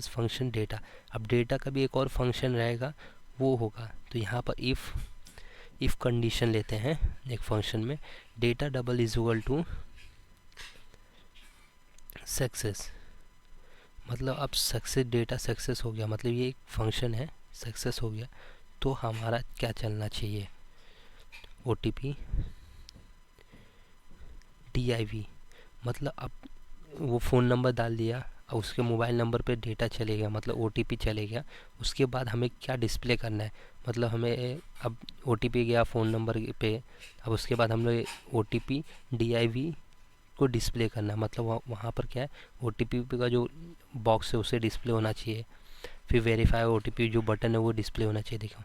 फंक्शन डेटा, अब डेटा का भी एक और फंक्शन रहेगा वो होगा। तो यहाँ पर इफ़ कंडीशन लेते हैं एक फंक्शन में, data double is equal to success, मतलब अब सक्सेस डेटा सक्सेस हो गया, मतलब ये एक फंक्शन है, सक्सेस हो गया तो हमारा क्या चलना चाहिए, OTP DIV, मतलब अब वो फ़ोन नंबर डाल दिया, अब उसके मोबाइल नंबर पे डेटा चले गया, मतलब OTP चले गया। उसके बाद हमें क्या डिस्प्ले करना है, मतलब हमें अब OTP गया फ़ोन नंबर पे, अब उसके बाद हम लोग OTP DIV को डिस्प्ले करना है, मतलब वहाँ पर क्या है OTP का जो बॉक्स है उसे डिस्प्ले होना चाहिए। फिर वेरीफाई OTP जो बटन है वो डिस्प्ले होना चाहिए। देखो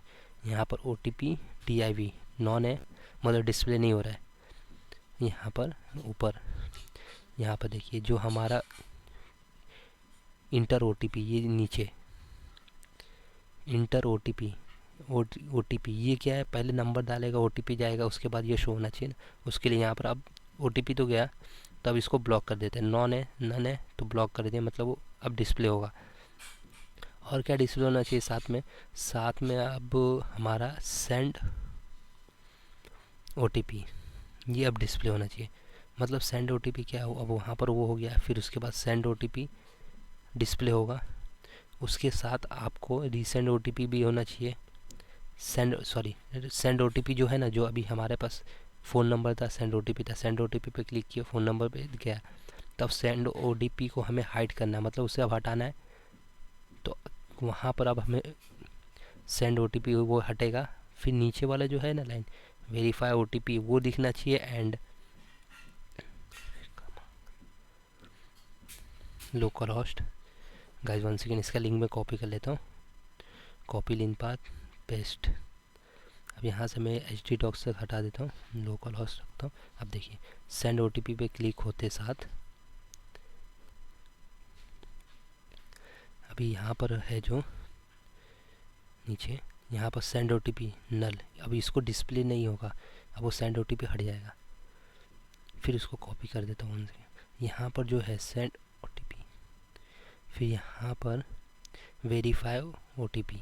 यहाँ पर OTP DIV नॉन है, मतलब डिस्प्ले नहीं हो रहा है। यहाँ पर ऊपर, यहाँ पर देखिए जो हमारा इंटर OTP, ये नीचे इंटर OTP ये क्या है, पहले नंबर डालेगा OTP जाएगा, उसके बाद ये शो होना चाहिए ना, उसके लिए यहाँ पर अब OTP तो गया, तो अब इसको ब्लॉक कर देते हैं, नॉन है नन है तो ब्लॉक कर देते हैं, मतलब वो अब डिस्प्ले होगा। और क्या डिस्प्ले होना चाहिए साथ में अब हमारा सेंड OTP, ये अब डिस्प्ले होना चाहिए। मतलब सेंड OTP क्या हो, अब वहाँ पर वो हो गया, फिर उसके बाद सेंड OTP डिस्प्ले होगा। उसके साथ आपको रीसेंड OTP भी होना चाहिए। सेंड OTP जो है ना, जो अभी हमारे पास फ़ोन नंबर था, सेंड OTP था, सेंड OTP पे क्लिक किया, फ़ोन नंबर पे गया, तब सेंड OTP को हमें हाइड करना है, मतलब उसे अब हटाना है। तो वहाँ पर अब हमें सेंड OTP वो हटेगा। फिर नीचे वाला जो है ना लाइन, वेरीफाई OTP, वो दिखना चाहिए and local host. Guys one second, इसका लिंक मैं कॉपी कर लेता हूँ, कॉपी लिंक पाथ पेस्ट। अब यहाँ से मैं htdocs से हटा देता हूँ, लोकल होस्ट रखता हूँ। अब देखिए सेंड OTP पे क्लिक होते साथ अभी यहाँ पर है जो नीचे, यहाँ पर सेंड OTP नल, अब इसको डिस्प्ले नहीं होगा, अब वो सेंड OTP हट जाएगा। फिर इसको कॉपी कर देता हूँ, यहाँ पर जो है सेंड OTP, फिर यहाँ पर वेरीफाई OTP,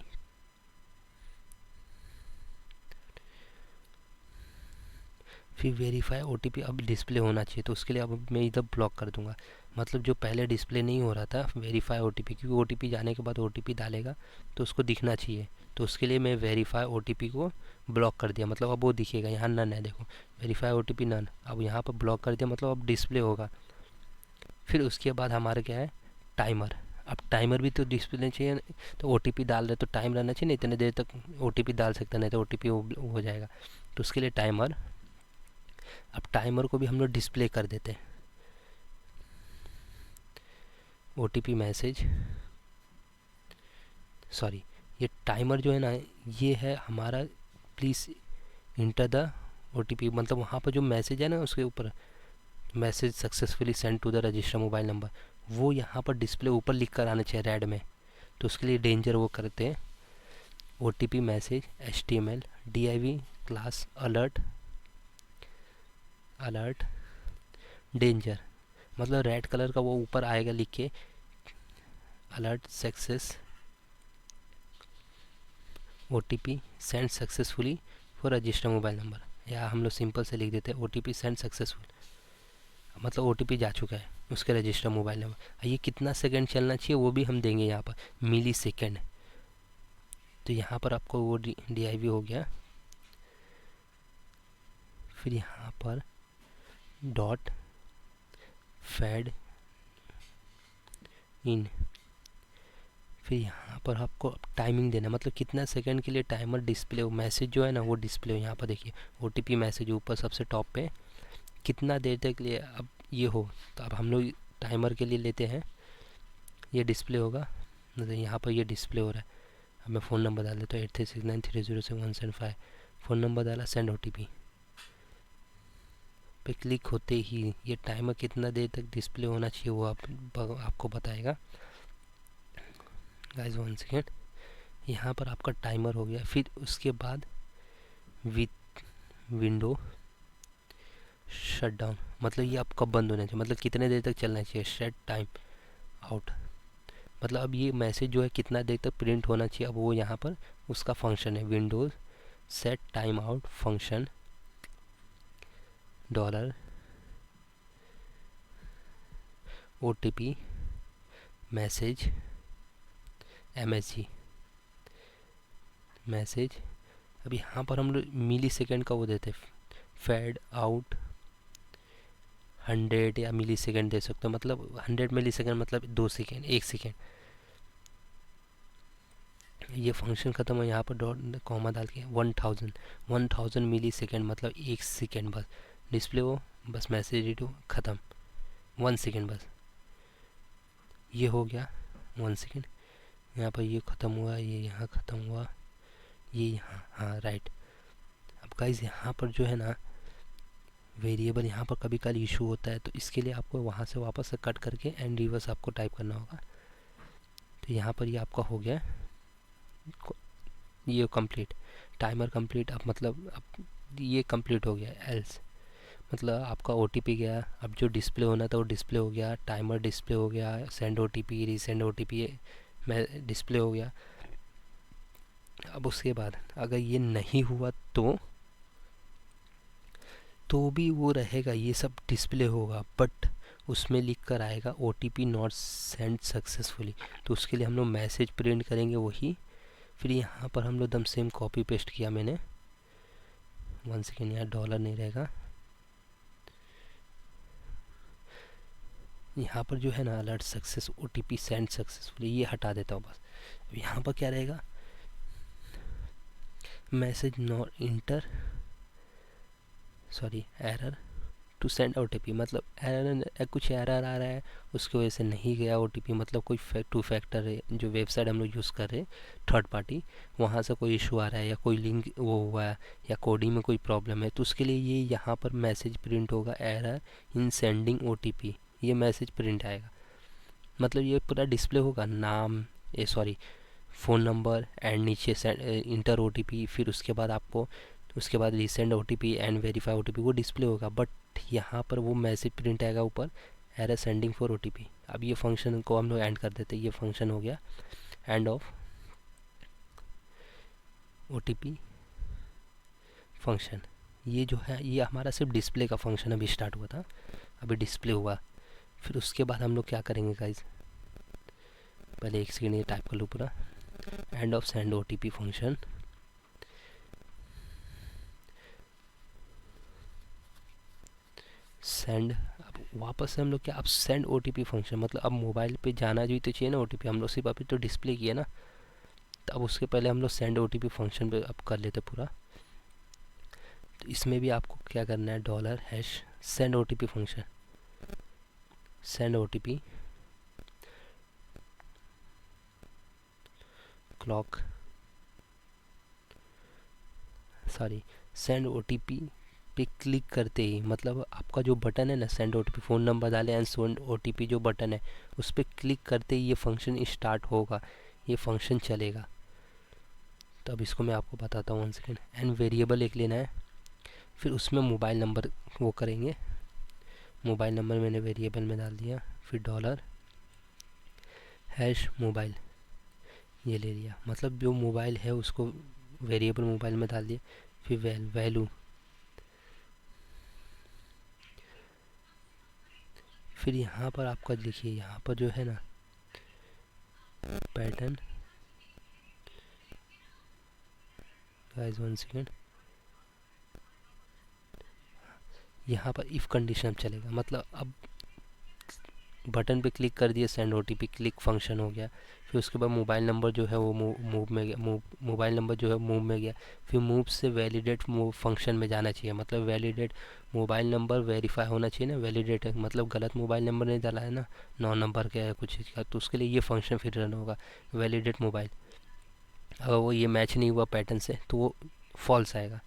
फिर वेरीफाई OTP अब डिस्प्ले होना चाहिए, तो उसके लिए अब मैं इधर ब्लॉक कर दूंगा। मतलब जो पहले डिस्प्ले नहीं हो रहा था वेरीफाई OTP, क्योंकि OTP जाने के बाद OTP डालेगा तो उसको दिखना चाहिए, तो उसके लिए मैं वेरीफाई OTP को ब्लॉक कर दिया, मतलब अब वो दिखेगा। यहाँ नन है, देखो वेरीफाई OTP नन, अब यहाँ पर ब्लॉक कर दिया, मतलब अब डिस्प्ले होगा। फिर उसके बाद हमारा क्या है टाइमर, अब टाइमर भी तो डिस्प्ले चाहिए, तो OTP डाल रहे तो टाइम रहना चाहिए, नहीं इतने देर तक OTP डाल सकते, नहीं तो OTP हो जाएगा। तो उसके लिए टाइमर अब टाइमर को भी हम लोग डिस्प्ले कर देते हैं। OTP मैसेज, सॉरी, ये टाइमर जो है ना, ये है हमारा प्लीज़ इंटर द OTP, मतलब वहाँ पर जो मैसेज है ना उसके ऊपर message successfully send to the register mobile number, वो यहाँ पर डिस्प्ले ऊपर लिख कर आना चाहिए रेड में। तो उसके लिए डेंजर वो करते हैं OTP message HTML div class alert danger, मतलब रेड कलर का वो ऊपर आएगा लिख के alert success OTP send successfully for register mobile number, या हम लोग सिंपल से लिख देते हैं OTP सेंड सक्सेसफुल, मतलब OTP जा चुका है उसके रजिस्टर मोबाइल नंबर। ये कितना सेकंड चलना चाहिए वो भी हम देंगे यहाँ पर, मिली सेकेंड। तो यहाँ पर आपको वो div हो गया, फिर यहाँ पर डॉट फैड इन, फिर यहाँ पर आपको टाइमिंग देना, मतलब कितना सेकंड के लिए टाइमर डिस्प्ले हो, मैसेज जो है ना वो डिस्प्ले हो। यहाँ पर देखिए OTP मैसेज ऊपर सबसे टॉप पे, कितना देर तक लिए अब ये हो। तो अब हम लोग टाइमर के लिए लेते हैं, ये डिस्प्ले होगा, मतलब यहाँ पर ये डिस्प्ले हो रहा है। अब मैं फ़ोन नंबर डाल देता हूँ 8369307175, फ़ोन नंबर डाला, सेंड OTP पे क्लिक होते ही ये टाइमर कितना देर तक डिस्प्ले होना चाहिए वो आपको बताएगा। गाइस 1 सेकेंड, यहाँ पर आपका टाइमर हो गया। फिर उसके बाद विथ विंडो शट डाउन, मतलब ये आप कब बंद होना चाहिए, मतलब कितने देर तक चलना चाहिए। सेट टाइम आउट, मतलब अब ये मैसेज जो है कितना देर तक प्रिंट होना चाहिए, अब वो यहाँ पर उसका फंक्शन है Windows set time out function dollar OTP message MSG message. अब यहाँ पर हम लोग मिली सेकेंड का वो देते हैं, फैड आउट 100 या मिली सेकेंड दे सकते हो, मतलब 100 मिली सेकेंड मतलब 2 सेकेंड, 1 सेकेंड। ये फंक्शन ख़त्म हो, यहाँ पर डॉट कॉमा डाल के 1000 मिली सेकेंड मतलब 1 सेकेंड बस डिस्प्ले हो, बस मैसेज रीड हो, ख़त्म 1 सेकेंड बस। ये हो गया 1 सेकेंड, यहाँ पर ये ख़त्म हुआ, ये यहाँ ख़त्म हुआ, ये यहाँ, हाँ राइट। अब गाइस यहाँ पर जो है ना वेरिएबल, यहाँ पर कभी कभी इशू होता है, तो इसके लिए आपको वहाँ से वापस से कट करके एंड रिवर्स आपको टाइप करना होगा। तो यहाँ पर ये आपका हो गया ये कंप्लीट, टाइमर कंप्लीट। अब मतलब अब ये कंप्लीट हो गया, एल्स मतलब आपका OTP गया, अब जो डिस्प्ले होना था वो डिस्प्ले हो गया, टाइमर डिस्प्ले हो गया, सेंड OTP रीसेंड OTP मैं डिस्प्ले हो गया। अब उसके बाद अगर ये नहीं हुआ तो भी वो रहेगा, ये सब डिस्प्ले होगा, बट उसमें लिख कर आएगा OTP नॉट सेंड सक्सेसफुली। तो उसके लिए हम लोग मैसेज प्रिंट करेंगे वही। फिर यहाँ पर हम लोग एकदम सेम कॉपी पेस्ट किया मैंने, 1 सेकेंड, यहाँ डॉलर नहीं रहेगा, यहाँ पर जो है ना alert success OTP send successfully, ये हटा देता हूँ बस। यहाँ पर क्या रहेगा, message not enter sorry error to send OTP, मतलब एरर, कुछ एरर आ रहा है उसकी वजह से नहीं गया OTP, मतलब कोई 2 फैक्टर है जो वेबसाइट हम लोग यूज़ कर रहे हैं थर्ड पार्टी, वहाँ से कोई इशू आ रहा है या कोई लिंक वो हुआ है या कोडिंग में कोई प्रॉब्लम है, तो उसके लिए ये यहाँ पर मैसेज प्रिंट होगा एरर इन सेंडिंग OTP, ये मैसेज प्रिंट आएगा। मतलब ये पूरा डिस्प्ले होगा नाम फ़ोन नंबर एंड नीचे इंटर OTP, फिर उसके बाद resend OTP and verify OTP वो डिस्प्ले होगा, बट यहाँ पर वो मैसेज प्रिंट आएगा ऊपर एरर सेंडिंग फॉर OTP। अब ये फंक्शन को हम लोग एंड कर देते हैं, ये फंक्शन हो गया एंड ऑफ OTP फंक्शन। ये जो है ये हमारा सिर्फ डिस्प्ले का फंक्शन अभी स्टार्ट हुआ था, अभी डिस्प्ले हुआ। फिर उसके बाद हम लोग क्या करेंगे गाइज, पहले 1 सेकेंड ये टाइप कर लो पूरा, end of sand OTP function send. अब वापस से हम लोग क्या, अब सेंड OTP फंक्शन, मतलब अब मोबाइल पे जाना भी तो चाहिए ना OTP, हम लोग सिर्फ अभी तो डिस्प्ले किया ना, तो अब उसके पहले हम लोग सेंड OTP फंक्शन पे अब कर लेते पूरा। तो तो इसमें भी आपको क्या करना है, dollar hash send OTP function, send OTP clock sorry send OTP पे क्लिक करते ही, मतलब आपका जो बटन है ना सेंड ओटीपी, फ़ोन नंबर डाले एंड सेंड ओटीपी जो बटन है उस पर क्लिक करते ही ये फंक्शन स्टार्ट होगा, ये फंक्शन चलेगा। तो अब इसको मैं आपको बताता हूँ 1 सेकेंड। एंड वेरिएबल एक लेना है, फिर उसमें मोबाइल नंबर वो करेंगे, मोबाइल नंबर मैंने वेरिएबल में डाल दिया, फिर डॉलर हैश मोबाइल ये ले लिया, मतलब जो मोबाइल है उसको वेरिएबल मोबाइल में डाल दिया, फिर वैल्यू, फिर यहाँ पर आपका देखिए यहाँ पर जो है ना पैटर्न, गाइस 1 सेकेंड, यहाँ पर इफ़ कंडीशन चलेगा, मतलब अब बटन पे क्लिक कर दिए, सेंड ओटीपी क्लिक फंक्शन हो गया, फिर उसके बाद मोबाइल नंबर जो है वो मूव में गया, मोबाइल नंबर जो है मूव में गया, फिर मूव से वैलिडेट मूव फंक्शन में जाना चाहिए, मतलब वैलिडेट मोबाइल नंबर वेरीफाई होना चाहिए ना, वैलिडेट है मतलब गलत मोबाइल नंबर नहीं डाला है ना, 9 नंबर का है कुछ का, तो उसके लिए ये फंक्शन फिर रन होगा, वैलिडेट मोबाइल। अगर वो ये मैच नहीं हुआ पैटर्न से तो वो फॉल्स आएगा,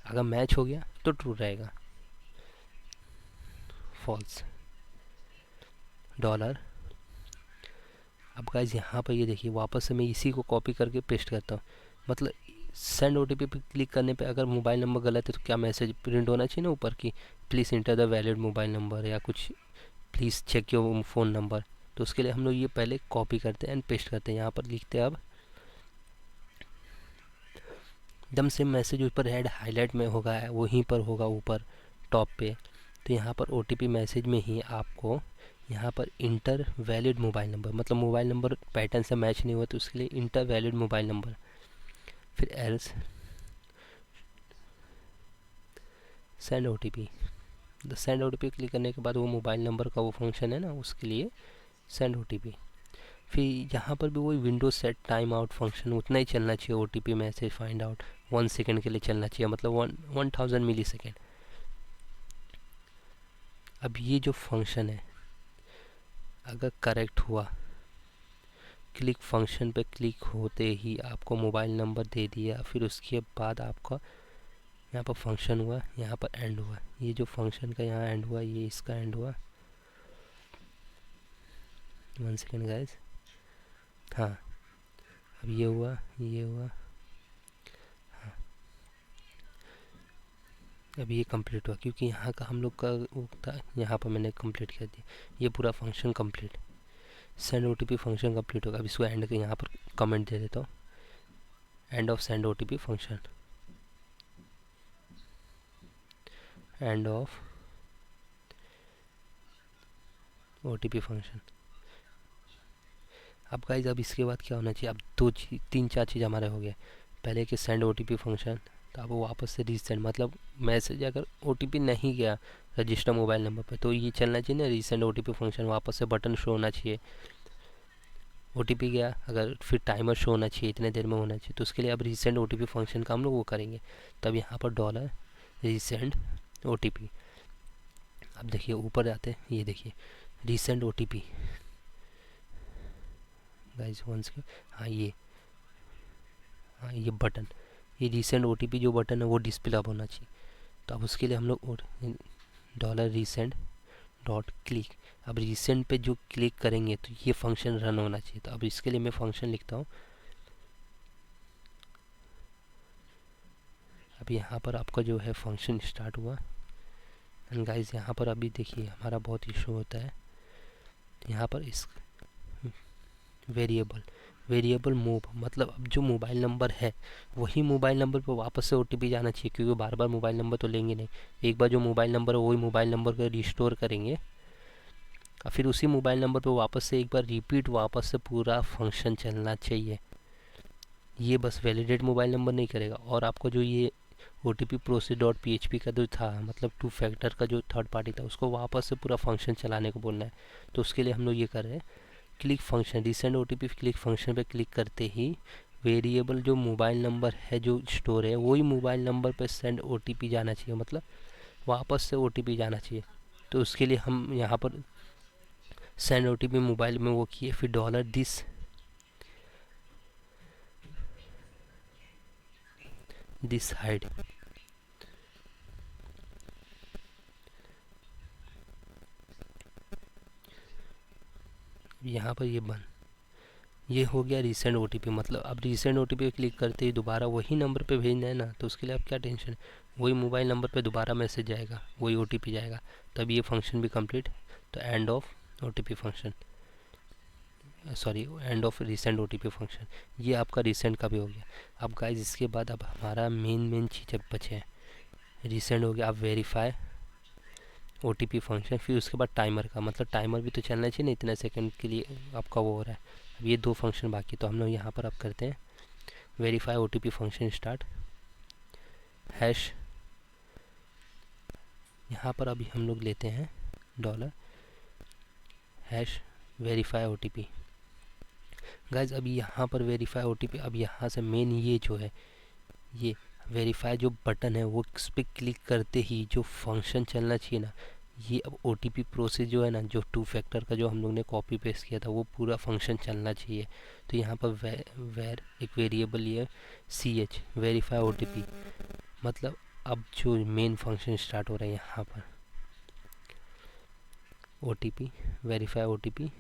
अगर मैच हो गया तो ट्रू रहेगा, फॉल्स डॉलर। अब गाइज यहाँ पर ये देखिए वापस से मैं इसी को कॉपी करके पेस्ट करता हूँ, मतलब सेंड ओटीपी पे क्लिक करने पे अगर मोबाइल नंबर गलत है तो क्या मैसेज प्रिंट होना चाहिए ना ऊपर की, please enter the valid mobile number या कुछ, please check your phone number. तो उसके लिए हम लोग ये पहले कॉपी करते हैं एंड पेस्ट करते हैं, यहाँ पर लिखते हैं अब एकदम से मैसेज ऊपर हेड हाईलाइट में होगा, वहीं पर होगा ऊपर टॉप पे। तो यहाँ पर ओटीपी मैसेज में ही आपको यहाँ पर इंटर वैलिड मोबाइल नंबर, मतलब मोबाइल नंबर पैटर्न से मैच नहीं हुआ तो उसके लिए इंटर वैलिड मोबाइल नंबर, फिर else send OTP. Send OTP click करने के बाद वो मोबाइल नंबर का वो फंक्शन है ना उसके लिए सेंड ओटीपी। फिर यहाँ पर भी वही Windows set time out function उतना ही चलना चाहिए, OTP message find out 1 second के लिए चलना चाहिए, मतलब 1000 मिली सेकेंड। अब ये जो फंक्शन है अगर करेक्ट हुआ, क्लिक फंक्शन पे क्लिक होते ही आपको मोबाइल नंबर दे दिया, फिर उसके बाद आपका यहाँ पर फंक्शन हुआ, यहाँ पर एंड हुआ, ये जो फंक्शन का यहाँ एंड हुआ ये इसका एंड हुआ। 1 सेकेंड गाइस, हाँ अब ये हुआ, ये हुआ, हाँ अब ये कंप्लीट हुआ क्योंकि यहाँ का हम लोग का वो था, यहाँ पर मैंने कंप्लीट कर दिया, ये पूरा function complete, send OTP function complete होगा। अब इसको एंड के यहाँ पर कमेंट दे देता हूँ, end of sand OTP function, end of OTP function. अब गाइज अब इसके बाद क्या होना चाहिए, अब 3-4 चीज़ हमारे हो गए, पहले कि सेंड ओटीपी फंक्शन, तो अब वो वापस से रीसेंड, मतलब मैसेज अगर ओटीपी नहीं गया रजिस्टर मोबाइल नंबर पे तो ये चलना चाहिए ना रीसेंड ओटीपी फंक्शन, वापस से बटन शो होना चाहिए, ओटीपी गया अगर फिर टाइमर शो होना चाहिए, इतने देर में होना चाहिए, तो उसके लिए अब रीसेंड ओटीपी फंक्शन का हम लोग वो करेंगे। तब यहाँ पर डॉलर रीसेंड ओटीपी, अब देखिए ऊपर जाते हैं, ये देखिए रीसेंड ओटीपी गाइस वंस के, हाँ ये बटन, ये रीसेंड ओटीपी जो बटन है वो डिस्प्ले अब होना चाहिए। तो अब उसके लिए हम लोग डॉलर रीसेंड डॉट क्लिक, अब रीसेंड पे जो क्लिक करेंगे तो ये फंक्शन रन होना चाहिए। तो अब इसके लिए मैं फंक्शन लिखता हूँ, अब यहाँ पर आपका जो है फंक्शन स्टार्ट हुआ एंड गाइस यहाँ पर अभी देखिए हमारा बहुत इशू होता है, यहाँ पर इस वेरिएबल मूव, मतलब अब जो मोबाइल नंबर है वही मोबाइल नंबर पर वापस से ओटीपी जाना चाहिए, क्योंकि बार बार मोबाइल नंबर तो लेंगे नहीं, एक बार जो मोबाइल नंबर है वही मोबाइल नंबर को रिस्टोर करेंगे और फिर उसी मोबाइल नंबर पर वापस से एक बार रिपीट वापस से पूरा फंक्शन चलना चाहिए। ये बस वैलिडेट मोबाइल नंबर नहीं करेगा, और आपको जो ये OTP process.php का जो था, मतलब 2 फैक्टर का जो थर्ड पार्टी था, उसको वापस से पूरा फंक्शन चलाने को बोलना है। तो उसके लिए हम लोग ये कर रहे हैं, click function resend OTP click function पे क्लिक करते ही वेरिएबल जो मोबाइल नंबर है जो स्टोर है वही मोबाइल नंबर पे सेंड ओटीपी जाना चाहिए, मतलब वापस से ओटीपी जाना चाहिए। तो उसके लिए हम यहाँ पर सेंड ओटीपी मोबाइल में वो किए, फिर डॉलर दिस हाइड, यहाँ पर ये हो गया रीसेंट ओटीपी। मतलब अब रीसेंट ओटीपी पे क्लिक करते ही दोबारा वही नंबर पे भेजना है ना, तो उसके लिए अब क्या टेंशन है, वही मोबाइल नंबर पे दोबारा मैसेज जाएगा, वही ओटीपी जाएगा, तब ये फंक्शन भी कंप्लीट। तो end of OTP function, sorry end of recent OTP function, ये आपका रिसेंट का भी हो गया। अब गाइस इसके बाद अब हमारा मेन चीज़ अब बचे हैं, रिसेंट हो गया, अब वेरीफाई ओटीपी फंक्शन, फिर उसके बाद टाइमर का, मतलब टाइमर भी तो चलना चाहिए ना, इतने सेकंड के लिए आपका वो हो रहा है। अब ये 2 फंक्शन बाकी, तो हम लोग यहाँ पर अब करते हैं verify OTP function start hash, यहाँ पर अभी हम लोग लेते हैं dollar hash verify OTP. Guys अभी यहाँ पर वेरीफाई ओटीपी, अब यहाँ से मेन ये जो है, ये वेरीफाई जो बटन है वो इस पर क्लिक करते ही जो फंक्शन चलना चाहिए ना, ये अब ओटीपी प्रोसेस जो है ना, जो 2 फैक्टर का जो हम लोग ने कॉपी पेस्ट किया था वो पूरा फंक्शन चलना चाहिए। तो यहाँ पर वेर एक वेरिएबल ये CH वेरीफाई ओटीपी, मतलब अब जो मेन फंक्शन स्टार्ट हो रहा है यहाँ पर OTP verify OTP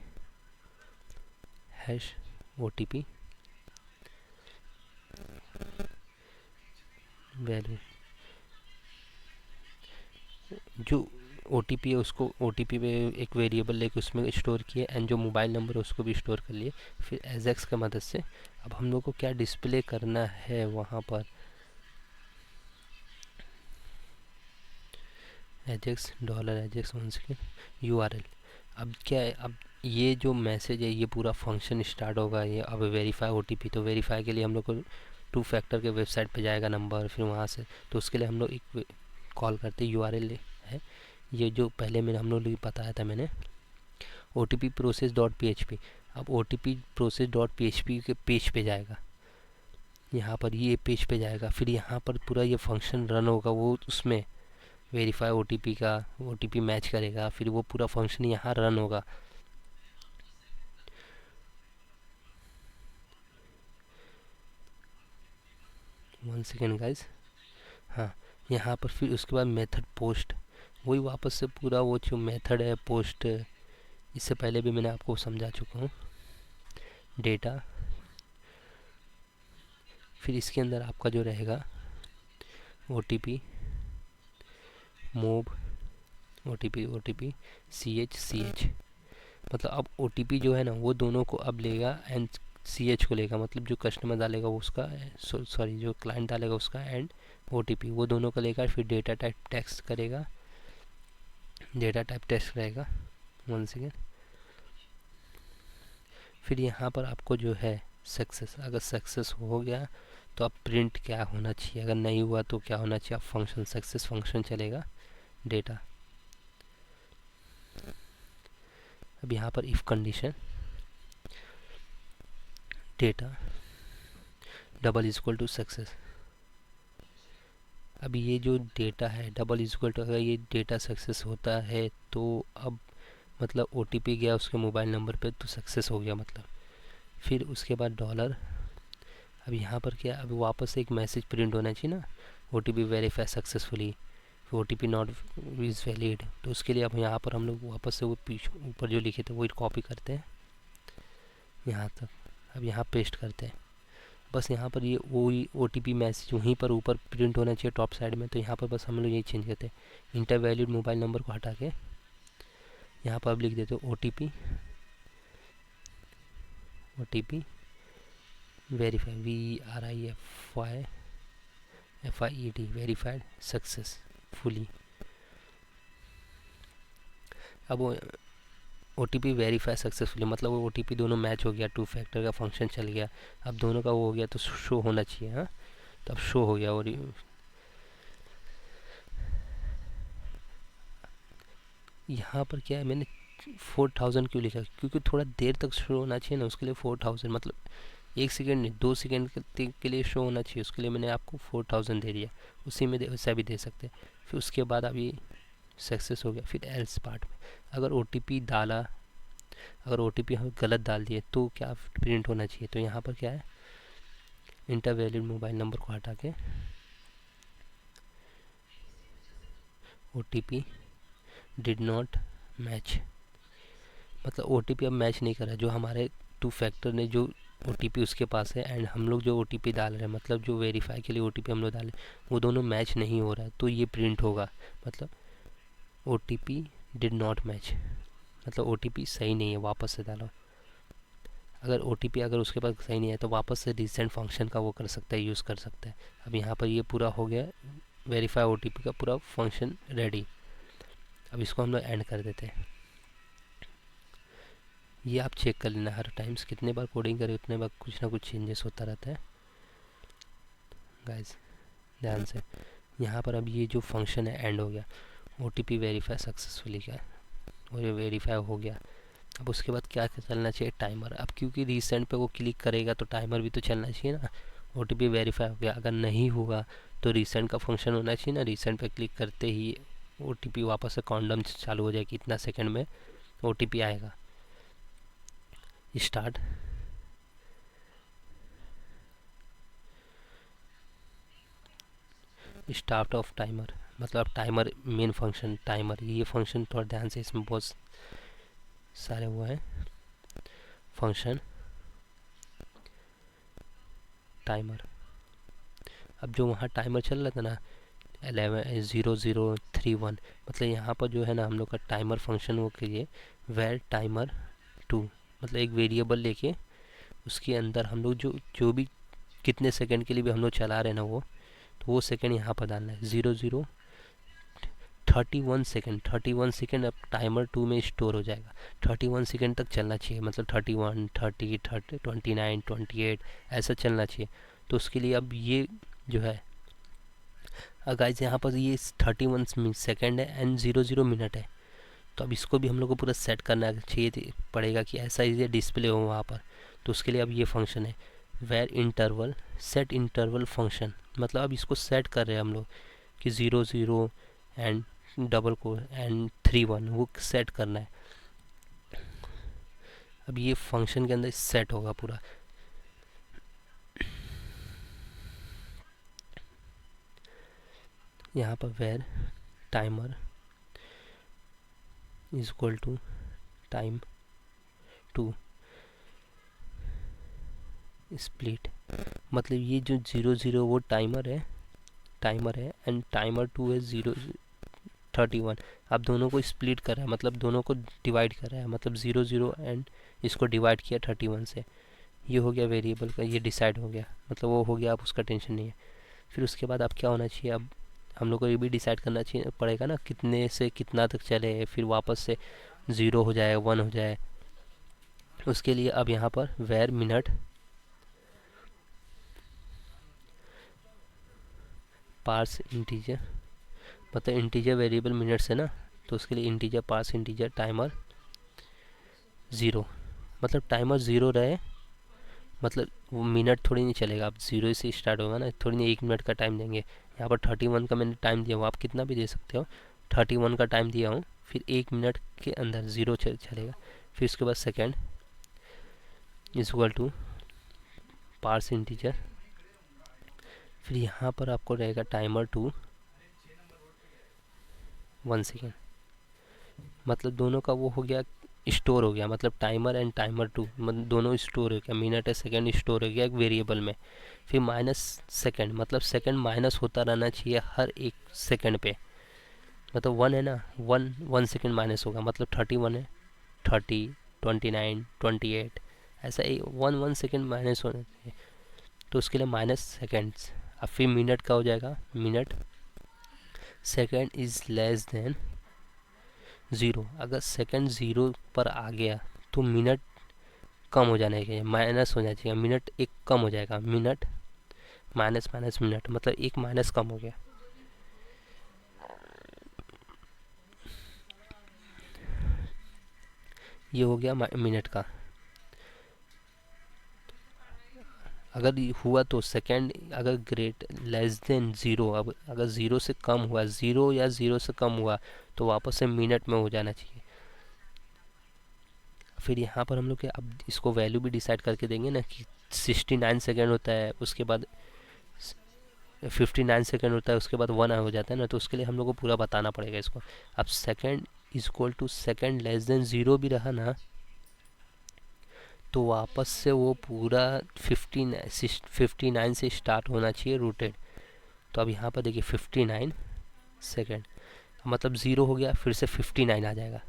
hash OTP value, जो ओटीपी है उसको ओटीपी पे एक वेरिएबल लेके उसमें स्टोर किए, एंड जो मोबाइल नंबर है उसको भी स्टोर कर लिए। फिर एजेक्स की मदद से अब हम लोग को क्या डिस्प्ले करना है वहाँ पर, Ajax dollar Ajax 1 second URL। अब क्या है, अब ये जो मैसेज है ये पूरा फंक्शन स्टार्ट होगा, ये अब वेरीफाई ओटीपी, तो वेरीफाई के लिए हम लोग को 2 फैक्टर के वेबसाइट पे जाएगा नंबर, फिर वहाँ से, तो उसके लिए हम लोग एक कॉल करते URL है, ये जो पहले मैंने हम लोग बताया था मैंने OTP प्रोसेस डॉट PHP। अब OTP प्रोसेस डॉट PHP के पेज पे जाएगा, यहाँ पर ये पेज पे जाएगा, फिर यहाँ पर पूरा ये फंक्शन रन होगा, वो उसमें वेरीफाई ओटीपी का ओटीपी मैच करेगा, फिर वो पूरा फंक्शन यहाँ रन होगा। वन सेकेंड गाइज, हाँ यहाँ पर फिर उसके बाद मेथड पोस्ट, वही वापस से पूरा वो जो मेथड है पोस्ट, इससे पहले भी मैंने आपको समझा चुका हूँ। डेटा, फिर इसके अंदर आपका जो रहेगा ओटीपी मूव ओटीपी CH, मतलब अब OTP जो है ना वो दोनों को अब लेगा एंड CH को लेगा, मतलब जो कस्टमर डालेगा वो उसका, सॉरी जो क्लाइंट डालेगा उसका, एंड OTP वो दोनों का लेगा। फिर डेटा टाइप टेक्स्ट करेगा, डेटा टाइप टेक्स्ट रहेगा 1 सेकेंड। फिर यहाँ पर आपको जो है सक्सेस, अगर सक्सेस हो गया तो अब प्रिंट क्या होना चाहिए, अगर नहीं हुआ तो क्या होना चाहिए, अब फंक्शन सक्सेस फंक्शन चलेगा डेटा। अब यहाँ पर if condition data double is equal to success, अब ये जो डेटा है डबल इज इक्वल टू, अगर ये डेटा सक्सेस होता है तो अब मतलब OTP गया उसके मोबाइल नंबर पे तो सक्सेस हो गया मतलब। फिर उसके बाद डॉलर, अब यहाँ पर क्या, अब वापस से एक मैसेज प्रिंट होना चाहिए ना, OTP verify successfully, OTP not is valid, तो उसके लिए अब यहाँ पर हम लोग वापस से वो पीछे ऊपर जो लिखे थे वही कॉपी करते हैं यहाँ तक, अब यहाँ पेस्ट करते हैं, बस यहाँ पर ये वही OTP मैसेज वहीं पर ऊपर प्रिंट होना चाहिए टॉप साइड में। तो यहाँ पर बस हम लोग यही चेंज करते हैं, इंटर वैलिड मोबाइल नंबर को हटा के यहाँ पर अब लिख देते हो OTP verify VRIFIED verified successfully. अब OTP वेरीफाई सक्सेसफुली मतलब वो OTP दोनों मैच हो गया, 2 फैक्टर का फंक्शन चल गया, अब दोनों का वो हो गया तो शो होना चाहिए। हाँ तो अब शो हो गया। और यहाँ पर क्या है, मैंने 4000 क्यों लिखा, क्योंकि थोड़ा देर तक शो होना चाहिए ना, उसके लिए 4000 मतलब 1 सेकेंड नहीं, 2 सेकेंड के लिए शो होना चाहिए, उसके लिए मैंने आपको 4000 दे दिया, उसी में वैसा भी दे सकते हैं। फिर उसके बाद अब ये सक्सेस हो गया। फिर एल्स पार्ट में अगर ओ डाला, अगर ओ हम गलत डाल दिए तो क्या प्रिंट होना चाहिए, तो यहाँ पर क्या है, इंटर वैलिड मोबाइल नंबर को हटा के ओ डिड नॉट मैच, मतलब ओ अब मैच नहीं कर रहा, जो हमारे 2 फैक्टर ने जो ओ उसके पास है एंड हम लोग जो ओ डाल रहे हैं, मतलब जो वेरीफाई के लिए ओ हम लोग डालें, वो दोनों मैच नहीं हो रहा है, तो ये प्रिंट होगा। मतलब ओ डिड नॉट मैच, मतलब ओ सही नहीं है, वापस से डालो। अगर ओ अगर उसके पास सही नहीं है तो वापस से रिसेंट फंक्शन का वो कर सकता है, यूज़ कर सकता है। अब यहाँ पर ये पूरा हो गया, वेरीफाई ओ का पूरा फंक्शन रेडी। अब इसको हम लोग एंड कर देते हैं। ये आप चेक कर लेना हर टाइम्स, कितने बार कोडिंग करें उतने बार कुछ ना कुछ चेंजेस होता रहता है गाइस, ध्यान से। यहाँ पर अब ये जो फंक्शन है एंड हो गया, ओ वेरीफाई सक्सेसफुली का, और ये वेरीफाई हो गया। अब उसके बाद क्या चलना चाहिए, टाइमर। अब क्योंकि रीसेंट पे वो क्लिक करेगा तो टाइमर भी तो चलना चाहिए ना। ओ वेरीफाई हो गया, अगर नहीं हुआ तो रीसेंट का फंक्शन होना चाहिए ना, रीसेंट पे क्लिक करते ही ओ वापस से काउंटडाउन चालू हो जाएगी, इतना सेकंड में ओ आएगा। स्टार्ट, स्टार्ट ऑफ टाइमर, मतलब टाइमर मेन फंक्शन टाइमर, ये फंक्शन थोड़ा ध्यान से, इसमें बहुत सारे वो हैं फंक्शन टाइमर। अब जो वहाँ टाइमर चल रहा था ना 11:00:31, मतलब यहाँ पर जो है ना हम लोग का टाइमर फंक्शन वो करिए वेर टाइमर 2, मतलब एक वेरिएबल लेके उसके अंदर हम लोग जो भी कितने सेकंड के लिए भी हम लोग चला रहे हैं ना वो, तो वो सेकंड यहाँ पर डालना है। 00:31 31 सेकंड अब टाइमर 2 में स्टोर हो जाएगा। 31 सेकंड तक चलना चाहिए, मतलब 31 30 30 29 28 ऐसा चलना चाहिए। तो उसके लिए अब ये जो है गाइस यहाँ पर ये 31 सेकंड है एंड 00 मिनट है, तो अब इसको भी हम लोग को पूरा सेट करना चाहिए पड़ेगा कि ऐसा ये डिस्प्ले हो वहाँ पर। तो उसके लिए अब ये फंक्शन है var interval set interval function, मतलब अब इसको सेट कर रहे हैं हम लोग कि 00 एंड डबल को एंड 31 वो सेट करना है। अब ये फंक्शन के अंदर सेट होगा पूरा। यहाँ पर var timer is equal to time 2 split, मतलब ये जो 00 वो टाइमर है एंड टाइमर 2 है 0:31। आप दोनों को स्प्लिट कर रहा है, मतलब दोनों को डिवाइड कर रहा है, मतलब 00 एंड इसको डिवाइड किया 31 से, ये हो गया वेरिएबल का, ये डिसाइड हो गया, मतलब वो हो गया, आप उसका टेंशन नहीं है। फिर उसके बाद आप क्या होना चाहिए, अब हम लोग को ये भी डिसाइड करना चाहिए पड़ेगा ना कितने से कितना तक चले, फिर वापस से 0 हो जाए 1 हो जाए। उसके लिए अब यहाँ पर वेर मिनट पार्स इंटीजर, मतलब इंटीजर वेरिएबल मिनट्स है ना, तो उसके लिए इंटीजर पार्स इंटीजर टाइमर 0, मतलब टाइमर 0 रहे, मतलब वो मिनट थोड़ी नहीं चलेगा, अब 0 से स्टार्ट होगा ना, थोड़ी नहीं 1 मिनट का टाइम देंगे। यहाँ पर 31 का मैंने टाइम दिया हूँ, आप कितना भी दे सकते हो, 31 का टाइम दिया हूँ, फिर 1 मिनट के अंदर 0 चलेगा। फिर उसके बाद second is equal to parse integer, फिर यहाँ पर आपको रहेगा टाइमर 2 1 सेकेंड, मतलब दोनों का वो हो गया स्टोर हो गया, मतलब टाइमर एंड टाइमर 2 मतलब दोनों स्टोर हो गया, मिनट है सेकंड स्टोर हो गया एक वेरिएबल में। फिर माइनस सेकंड, मतलब सेकंड माइनस होता रहना चाहिए हर एक सेकंड पे, मतलब 1 है ना, 1 सेकंड माइनस होगा, मतलब 31 है 30 29 28 ऐसा 1 सेकंड माइनस होना चाहिए, तो उसके लिए माइनस सेकेंड्स। अब फिर मिनट का हो जाएगा, minute second is less then 0, अगर सेकंड 0 पर आ गया तो मिनट कम हो जाने चाहिए, माइनस हो जाना चाहिए, मिनट एक कम हो जाएगा, मिनट माइनस माइनस मिनट, मतलब एक माइनस कम हो गया। ये हो गया मिनट का। अगर हुआ तो सेकेंड अगर ग्रेट लेस देन ज़ीरो, अब अगर ज़ीरो से कम हुआ, ज़ीरो या ज़ीरो से कम हुआ तो वापस से मिनट में हो जाना चाहिए। फिर यहाँ पर हम लोग अब इसको वैल्यू भी डिसाइड करके देंगे ना कि 69 सेकेंड होता है, उसके बाद 59 सेकेंड होता है, उसके बाद 1 हो जाता है ना, तो उसके लिए हम लोग को पूरा बताना पड़ेगा इसको। अब second is equal to second less than zero भी रहा ना, तो वापस से वो पूरा 59 से स्टार्ट होना चाहिए रूटेड। तो अब यहाँ पर देखिए 59 सेकेंड, मतलब ज़ीरो हो गया, फिर से 59 आ जाएगा,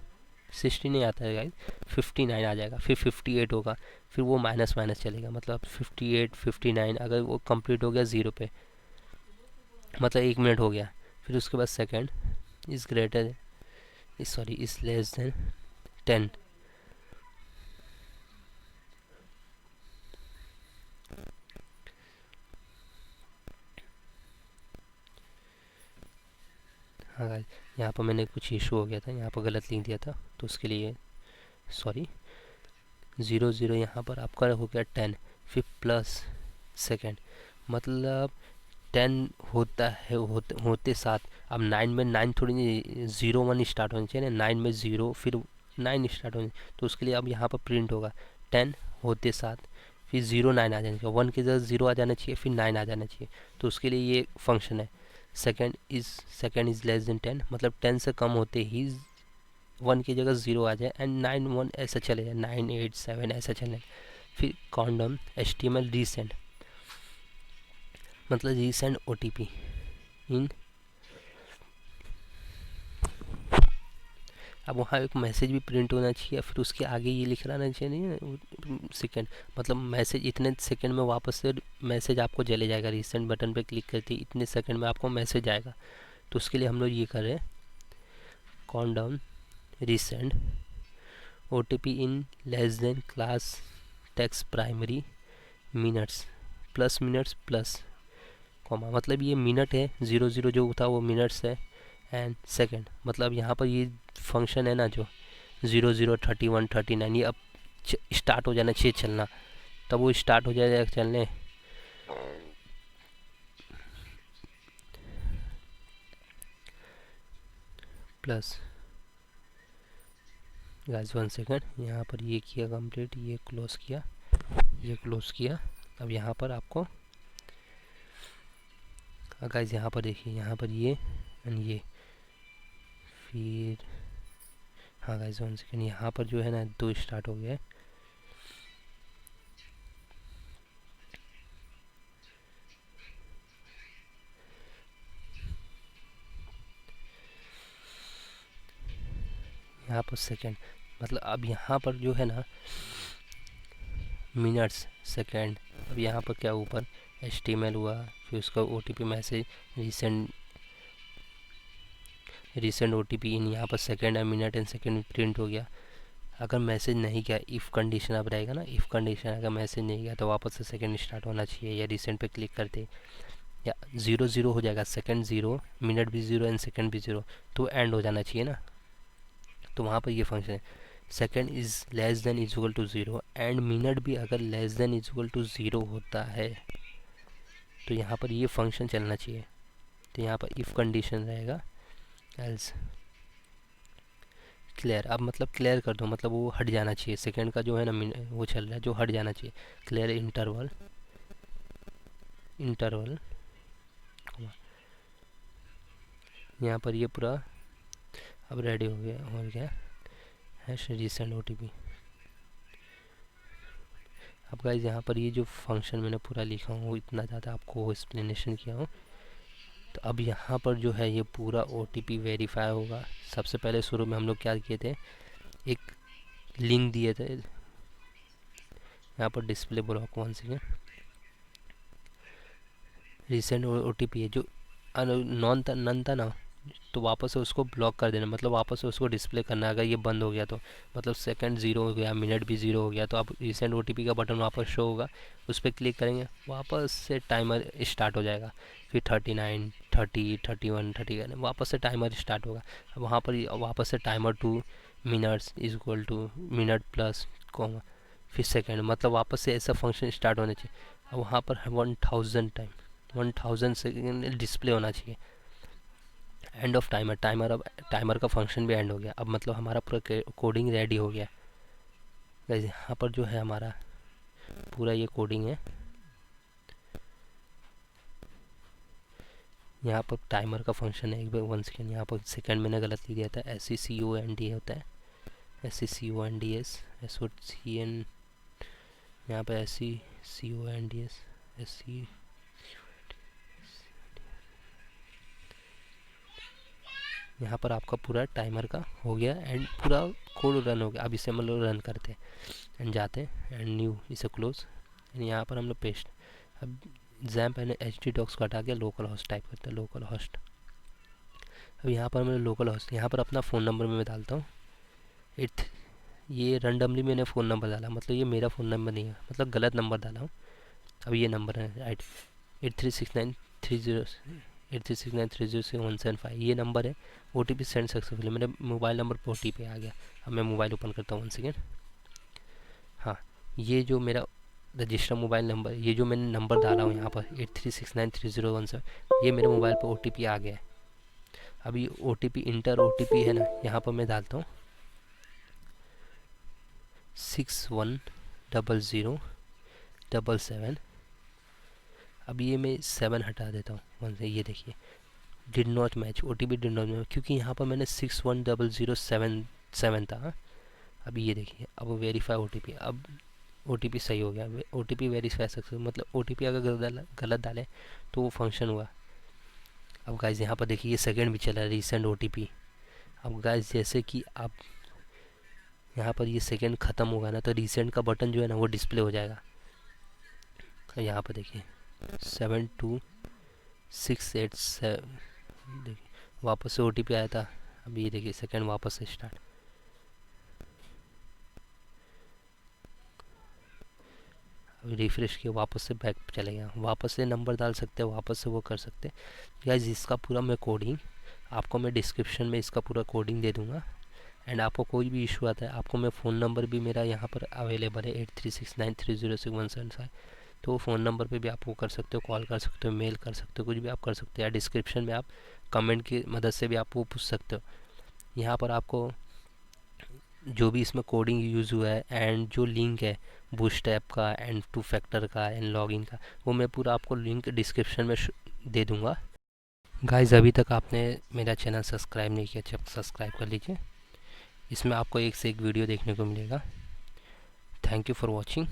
60 नहीं आता है गाइस, 59 आ जाएगा, फिर 58 होगा, फिर वो माइनस माइनस चलेगा, मतलब 58 59 अगर वो कंप्लीट हो गया ज़ीरो पे, मतलब 1 मिनट हो गया। फिर उसके बाद second is greater sorry is less then 10, हाँ गाइस यहाँ पर मैंने कुछ इशू हो गया था, यहाँ पर गलत लिख दिया था, तो उसके लिए सॉरी। 00 यहाँ पर आपका हो गया 10, फिर प्लस सेकेंड, मतलब 10 होता है होते साथ। अब 9 में 9 थोड़ी नहीं 01 स्टार्ट होनी चाहिए ना, 9 में 0 फिर 9 स्टार्ट होनी, तो उसके लिए अब यहाँ पर प्रिंट होगा 10 होते साथ, फिर 09 आ जाना चाहिए, 1 की जगह 0 आ जाना चाहिए, फिर 9 आ जाना चाहिए, तो उसके लिए ये फंक्शन है। सेकेंड इज़ लेस देन 10, मतलब 10 से कम होते ही 1 की जगह 0 आ जाए, एंड 9 1 ऐसा चले जाए, 9 8 7 ऐसा चले। फिर कॉन्डम HTML रीसेंड, मतलब रीसेंड OTP इन, अब वहाँ एक मैसेज भी प्रिंट होना चाहिए, फिर उसके आगे ये लिख रहना चाहिए सेकेंड, मतलब मैसेज इतने सेकंड में वापस से मैसेज आपको चले जाएगा, रीसेंड बटन पे क्लिक करते ही इतने सेकंड में आपको मैसेज आएगा। तो उसके लिए हम लोग ये कर रहे हैं condom resend OTP in less than class text primary minutes plus comma, मतलब ये मिनट है, 00 जो था वो मिनट्स है, एंड सेकेंड, मतलब यहाँ पर ये फंक्शन है ना जो 00 31 39 ये अब स्टार्ट हो जाना चाहिए चलना, तब वो स्टार्ट हो जाएगा चलने। प्लस गाइस 1 सेकेंड, यहाँ पर ये किया कंप्लीट, ये क्लोज किया, ये क्लोज किया। अब यहाँ पर आपको गाइस यहाँ पर देखिए, यहाँ पर ये एंड ये, फिर हाँ गाइस 1 सेकेंड, यहाँ पर जो है ना 2 स्टार्ट हो गया है, यहाँ पर सेकेंड, मतलब अब यहाँ पर जो है ना मिनट्स सेकेंड, अब यहाँ पर क्या ऊपर HTML हुआ, फिर उसका OTP मैसेज रीसेंट OTP इन, यहाँ पर सेकेंड है, मिनट एंड सेकेंड प्रिंट हो गया। अगर मैसेज नहीं गया, इफ़ कंडीशन अब रहेगा ना, इफ़ कंडीशन अगर मैसेज नहीं गया तो वापस से सेकेंड स्टार्ट होना चाहिए, या रीसेंट पे क्लिक करते या 00 हो जाएगा, सेकेंड 0 मिनट भी 0 एंड सेकेंड भी 0, तो एंड हो जाना चाहिए ना। तो वहाँ पर ये फंक्शन है second is less than is equal to 0, and minute भी अगर less than is equal to 0 होता है तो यहाँ पर ये फंक्शन चलना चाहिए। तो यहाँ पर इफ़ कंडीशन रहेगा एल्स क्लियर, अब मतलब क्लियर कर दो, मतलब वो हट जाना चाहिए, सेकेंड का जो है ना वो चल रहा है जो हट जाना चाहिए, क्लियर इंटरवल यहाँ पर ये पूरा अब रेडी हो गया है रीसेंट OTP। अब गाइस यहाँ पर ये जो फंक्शन मैंने पूरा लिखा हूँ, इतना ज़्यादा आपको एक्सप्लेनेशन किया हूँ, तो अब यहाँ पर जो है ये पूरा OTP वेरीफाई होगा। सबसे पहले शुरू में हम लोग क्या किए थे, एक लिंक दिए थे, यहाँ पर display block 1 second, recent OTP है जो नन था ना, तो वापस से उसको ब्लॉक कर देना, मतलब वापस से उसको डिस्प्ले करना। अगर ये बंद हो गया तो मतलब सेकंड 0 हो गया, मिनट भी 0 हो गया, तो अब रिसेंट OTP का बटन वापस शो होगा, उस पर क्लिक करेंगे, वापस से टाइमर स्टार्ट हो जाएगा, फिर 39 30 31 30 वापस से टाइमर स्टार्ट होगा। अब वहाँ पर वापस से timer 2 minutes is equal to minute plus comma फिर सेकेंड, मतलब वापस से ऐसा फंक्शन स्टार्ट होना चाहिए। अब वहाँ पर 1000 टाइम 1000 सेकेंड डिस्प्ले होना चाहिए। एंड ऑफ टाइमर, अब टाइमर का फंक्शन भी एंड हो गया। अब मतलब हमारा पूरा कोडिंग रेडी हो गया। गाइस यहाँ पर जो है हमारा पूरा ये कोडिंग है। यहाँ पर टाइमर का फंक्शन है, एक बार 1 सेकेंड, यहाँ पर सेकेंड मैंने गलत लिख दिया था, SECOND होता है, SECONDS SOCN, यहाँ पर SECONDS SE। यहाँ पर आपका पूरा टाइमर का हो गया एंड पूरा कोड रन हो गया। अब इसे हम लोग रन करते हैं एंड जाते हैं एंड न्यू, इसे क्लोज एंड यहाँ पर हम लोग पेस्ट। अब जैम्प एंड htdocs को हटा के लोकल होस्ट टाइप करते हैं, लोकल होस्ट। अब यहाँ पर मैं लोकल होस्ट, यहाँ पर अपना फ़ोन नंबर मैं डालता हूँ। ये रैंडमली मैंने फ़ोन नंबर डाला, मतलब ये मेरा फ़ोन नंबर नहीं है, मतलब गलत नंबर डाला हूँ। अब ये नंबर है राइट 836930 ये नंबर है। OTP सेंड सक्सेसफुली, मेरे मोबाइल नंबर पर OTP आ गया। अब मैं मोबाइल ओपन करता हूँ 1 सेकेंड। हाँ, ये जो मेरा रजिस्टर मोबाइल नंबर, ये जो मैंने नंबर डाला हूँ यहाँ पर 83693017, ये मेरे मोबाइल पर OTP आ गया है। अब ये OTP इंटर OTP है ना, यहाँ पर मैं डालता हूँ 610077। अब ये मैं 7 हटा देता हूँ 1 से, ये देखिए did not match, OTP did not match, क्योंकि यहाँ पर मैंने 610077 था। अब ये देखिए, अब वेरीफाई OTP, अब OTP सही हो गया, OTP वेरीफाई सक्सेस, मतलब OTP अगर गलत डालें तो वो फंक्शन हुआ। अब गाइज यहाँ पर देखिए ये सेकंड भी चला है, रीसेंट OTP। अब गाइज जैसे कि आप यहाँ पर ये सेकंड ख़त्म होगा ना, तो रीसेंट का बटन जो है ना वो डिस्प्ले हो जाएगा। यहाँ पर देखिए 72687, देखिए वापस से OTP आया था। अब ये देखिए सेकंड वापस से स्टार्ट। अब रिफ्रेश किया, वापस से बैक चले गया, वापस से नंबर डाल सकते हैं, वापस से वो कर सकते हैं। गाइस इसका पूरा मैं कोडिंग आपको मैं डिस्क्रिप्शन में इसका पूरा कोडिंग दे दूँगा। एंड आपको कोई भी इशू आता है, आपको मैं फ़ोन नंबर भी मेरा यहाँ पर अवेलेबल है 8369306175, तो फ़ोन नंबर पे भी आप वो कर सकते हो, कॉल कर सकते हो, मेल कर सकते हो, कुछ भी आप कर सकते हो, या डिस्क्रिप्शन में आप कमेंट की मदद से भी आप वो पूछ सकते हो। यहाँ पर आपको जो भी इसमें कोडिंग यूज़ हुआ है एंड जो लिंक है बूस्ट ऐप का एंड 2 फैक्टर का एंड लॉगिन का, वो मैं पूरा आपको लिंक डिस्क्रिप्शन में दे दूँगा। गाइस अभी तक आपने मेरा चैनल सब्सक्राइब नहीं किया, सब्सक्राइब कर लीजिए, इसमें आपको एक से एक वीडियो देखने को मिलेगा। Thank you for watching.